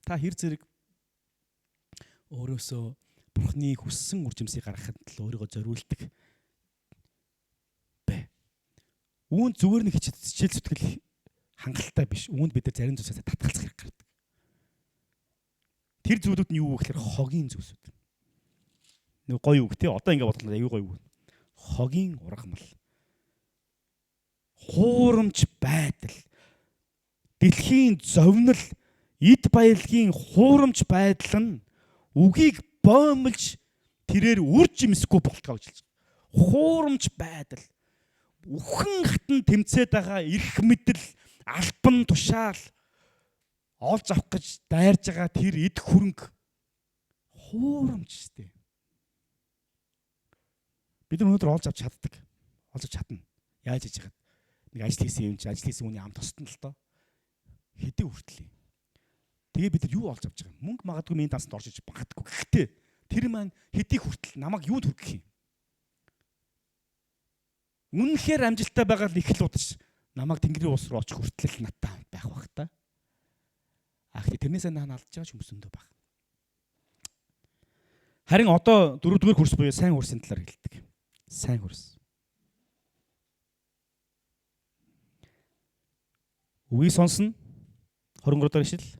Та хэр зэрэг өөрөөсөө бурхны хүссэн үржимсийг гаргахад л өөрийгөө зориулдаг бэ. Үүнд зүгээр нэг хичээл зүтгэл хангалттай биш. Үүнд бид нар зарим зүйлсээ татгалзах хэрэг гардаг. Тэр зүйлүүд нь юу вэ гэхээр хогийн зүйлсүүд. Нэг гоё үг те одоо ингэ бодлоо аюу гоё үг. Хогийн ургамал. Хуурамч байдал. Дэлхийн зовнил, эд баялагын хуурамч байдал нь үгийг боомлж тэрээр үр жимсэхгүй болтгоо гэж хэлж байгаа. Хуурамч байдал. Үхэн хатан тэмцээд байгаа эрх мэдэл, албан тушаал олж авах гэж дайрж байгаа тэр эд хөрөнгө хуурамч штэ. Бид нар өнөөдөр олж авч чаддаг. Олж авч чадна. Яаж хийж яагаад? Нэг ажил хийсэн юм чи ажил хийсэн хүний ам тосдно л доо. Хэдий хүртлээ. Тэгээ бид нар юу олж авч байгаа юм? Мөнгө магадгүй миний дансанд орж иж магадгүй. Гэхдээ тэр маань хэдий хүртэл намайг юуд хүргэх юм? Үнэхээр амжилттай байгаа л их л удаж намайг Тэнгэрийн улс руу очих хүртэл надтай байх бах та. Тэрнээсээ наан алдаж байгаа хүмүүс өндөө баг. Харин одоо 4-р курс буюу сайн хурсын талаар хэлдэг. Сайн хурс. Үгийг сонсно. 23 дахь ишлэл.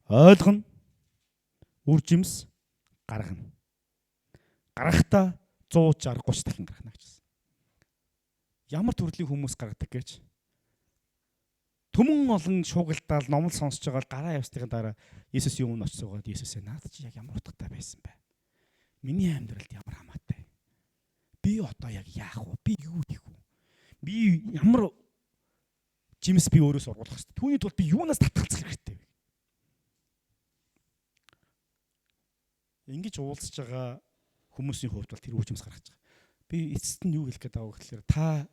Ойлгоно. Үр жимс гаргана. Гарахдаа 160 30 дахин гаргана гэж хэлсэн. Ямар төрлийн хүмүүс гаргадаг гэж? Түмэн олон шуугилдаал номлол сонсож байгаа гараа явсны дараа Есүс юм нь очиж суугаад Есүсээ наад чи яг ямар утгатай байсан бэ? Миний амьдралд ямар хамаатай? Би одоо яг яах вэ? Би юу хийх вэ? Би ямар жимс би өөрөө сургуулах хэрэгтэй. Түүний тулд би юунаас татгалзах хэрэгтэй вэ? Ингэж уулзж байгаа хүмүүсийн хувьд бол тэр үр жимс гаргаж байгаа. Би эцэст нь юу хэлэх гээд байгаа вэ гэхээр та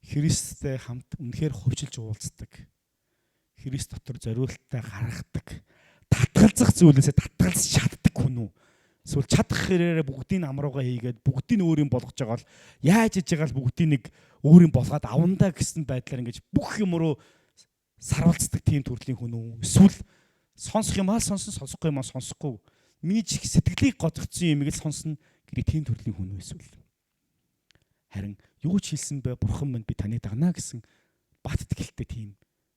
Христтэй хамт үнэхээр хувьчилж уулздаг. Христ дотор зориултаа гаргадаг. Татгалзах зүйлээсээ татгалзах чаддаг хүн үү? Эсвэл чадах хэрээр бүгдийг амруугаа хийгээд бүгдийг өөрийн болгож байгаа л яаж хийж байгаа л бүгдийг нэг өөрийн болгоод авандаа гэсэн байдлаар ингэж бүх юм руу сарвалцдаг тийм төрлийн хүн үү? Эсвэл сонсох юм аа сонсон, сонсохгүй юм аа сонсохгүй. Миний чих сэтгэлийг готгоцсон юм ийг л сонсно гэх тийм төрлийн хүн үү эсвэл? Харин юу ч хэлсэн бэ бурхан минь би таныг дагнаа гэсэн бат итгэлтэй тийм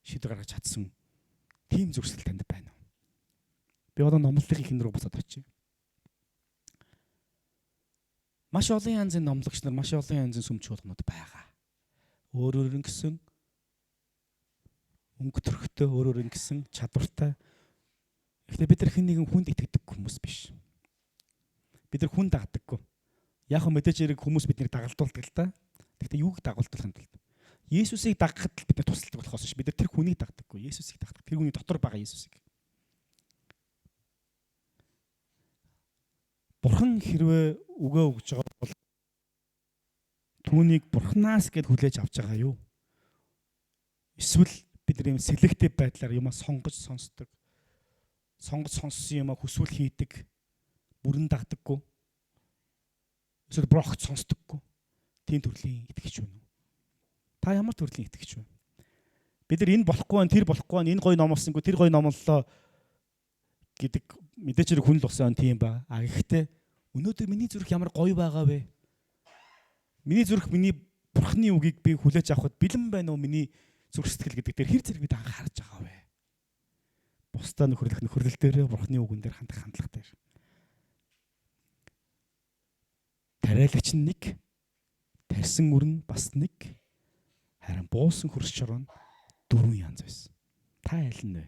шийдвэр гаргаж чадсан тийм зурсгал танд байна уу? Би одоо номлолын ихэнх рүү буцаад очив. Маш олон янзын номлогч нар, маш олон янзын сүмч болгонууд байгаа. Өөрөөр нь гэсэн өнгө төрхтэй, өөрөөр нь гэсэн чадвартай. Гэхдээ бид нар хэн нэгэн хүнд итгэдэг хүмүүс биш. Бид нар хүн дагдаггүй. Яг хөө мэдээж хэрэг хүмүүс биднийг дагалдуулдаг л да. Гэхдээ юуг дагуулдуулахын тулд Есүсийг дагахад бид нар тусалдаг болохоос биш. Бид нар тэр хүнийг дагдаггүй. Есүсийг дагдаг. Тэр хүний дотор байгаа Есүсийг. Бурхан хэрвээ өгөө өгж байгаа бол түүнийг бурхнаас гэд хүлээж авч байгаа юу? Эсвэл бид нар юм селектив байдлаар юмаа сонгож сонсдог. Сонгож сонссон юмаа хүсвэл хийдэг. Бүрэн дагдаггүй. Эсвэл брохт сонсдоггүй. тийм төрлийн итгэгч байна уу? Та ямар төрлийн итгэгч вэ? Бид нар энэ болохгүй байна, тэр болохгүй байна, энэ гоё номлосонгүй, тэр гоё номлолоо гэдэг мэдээч хүн л усан тийм ба. А гэхдээ өнөөдөр миний зүрх ямар гоё байгаа вэ? Миний зүрх миний Бурхны үгийг би хүлээж авахд бэлэн байна уу? Миний зүрх сэтгэл гэдэг дээр хэр зэрэг бид анхаарч байгаа вэ? Бусдаа нөхөрлөл дээр Бурхны үгэн дээр хандах хандлага дээр. Тариалагч нь нэг, тарьсан өрн бас нэг, харин буусан хөрс шорон 4 янз байсан. Та аль нь вэ?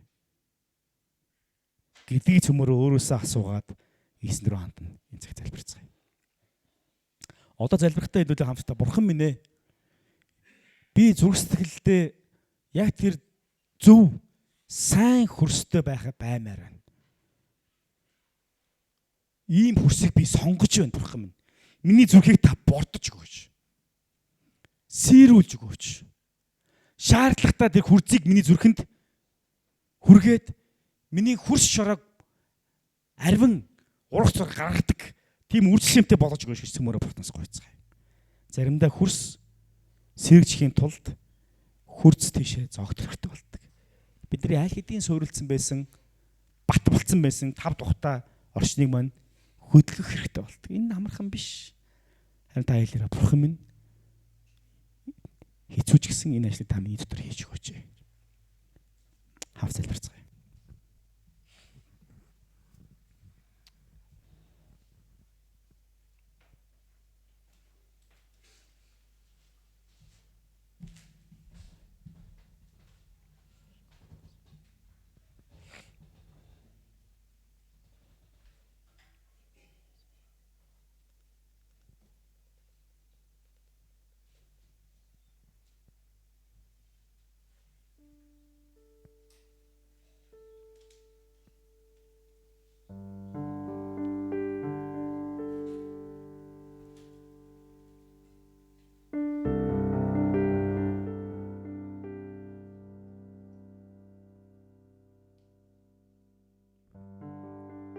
Гэдгийг цөмөрөө өөрөөсөө асуугаад ийсэн рүү хандна. Энэ цаг залбирцгаая. Одоо залбирхтаа хэлүүлээ хамтдаа Бурхан минь ээ. Би зүрх сэтгэлдээ яг тэр зөв сайн хөрстэй баймаар байна. Ийм хөрсийг би сонгож байна Бурхан минь. Миний зүрхийг та бордож өгөөч. Сэрүүлж өгөөч. Шаардлагатай тэр хурцыг миний зүрхэнд хүргээд миний хөрс шороог арвин урах зур гаргадаг тийм үржилшимтэй болгож өгөөч гэж цөмөрө Бурханаас гуйцгаая. Заримдаа хөрс сэргэжхийн тулд хурц тийшээ зогт хэрэгтэй болдог. Бидний аль хэдийн суурилсан байсан, бат болцсон байсан 5 тухтай орчныг маань хөдөлгөх хэрэгтэй болдог. Энэ амархан биш. Харин та хэлээрээ Бурхан минь хэцүү ч гэсэн энэ ажлыг та миний дотор хийж өгөөч. Хамт залбирцгаая.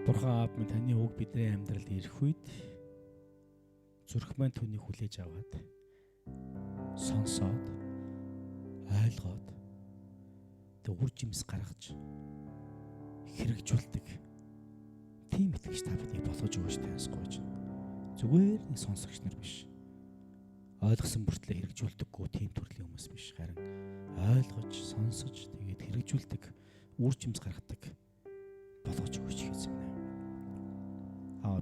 Бурхан Аав минь таны үг бидний амьдралд ирэх үед зүрх маань түүнийг хүлээж аваад сонсоод ойлгоод үр жимс гаргаж хэрэгжүүлдэг тийм итгэж та биднийг болгож өгөөч таасгүйж. Зүгээр нэг сонсогч нар биш. Ойлгосон бүртлээ хэрэгжүүлдэггүй тийм төрлийн хүмүүс биш. Харин ойлгож, сонсож тэгээд хэрэгжүүлдэг үр жимс гаргадаг болгож өгөөч гэсэн юм.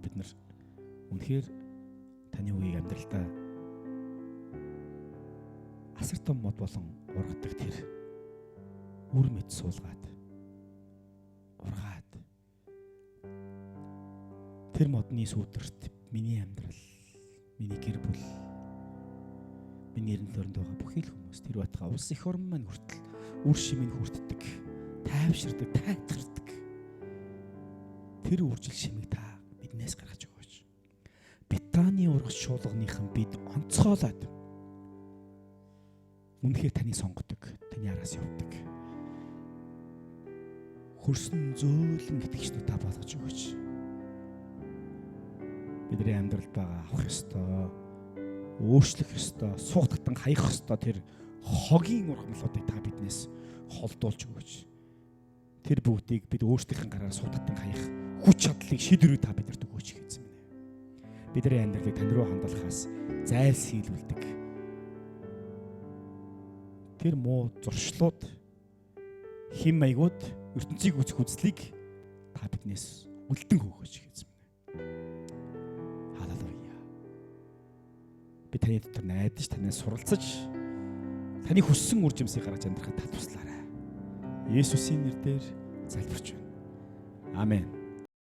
Бид нар үнэхээр таны үеийг амьдралдаа асар том мод болон ургадаг тэр үр мэд суулгаад ургаад тэр модны сүудэрт миний амьдрал, миний гэр бүл, миний эрдэнэ тойронд байгаа бүхий л хүмүүс тэр батга улс их орн маань хүртэл үр шимийг хүртдэг, тайвширдаг, тайтгардаг тэр үржил шимийг та биднээс гаргаж өгөөч. Битаний ургач шуулганыхан бид онцгойлоод үнэхээр таны сонгодог, таны араас явдаг. Хөрсөн зөөлөн итгэгчнүүд та болгож өгөөч. Бидний амьдралд байгаа авах ёстой, өөрчлөх ёстой, суугдахтан хаях ёстой тэр хогийн ургамлуудыг та биднээс холдуулж өгөөч. Тэр бүгдийг бид өөрсдийнхээ гараар суудгатан хаях хүч чадлыг шийдвэрүүд та бидэрт өгөөч гэсэн юм. Бидний амьдралыг тань руу хандуулахаас зайлсхийлүүлдэг тэр муу зуршлууд, хим маягууд, ертөнцийг үзэх үзлийг та биднээс үлдэн хөөгөөч гэсэн юм. Халелуя. Би таны дотор найдаж, танаас суралцаж, таны хүссэн үр жимсийг гаргаж амьдрахад та туслаарай. Есүсийн нэрээр залбирч байна. Амен.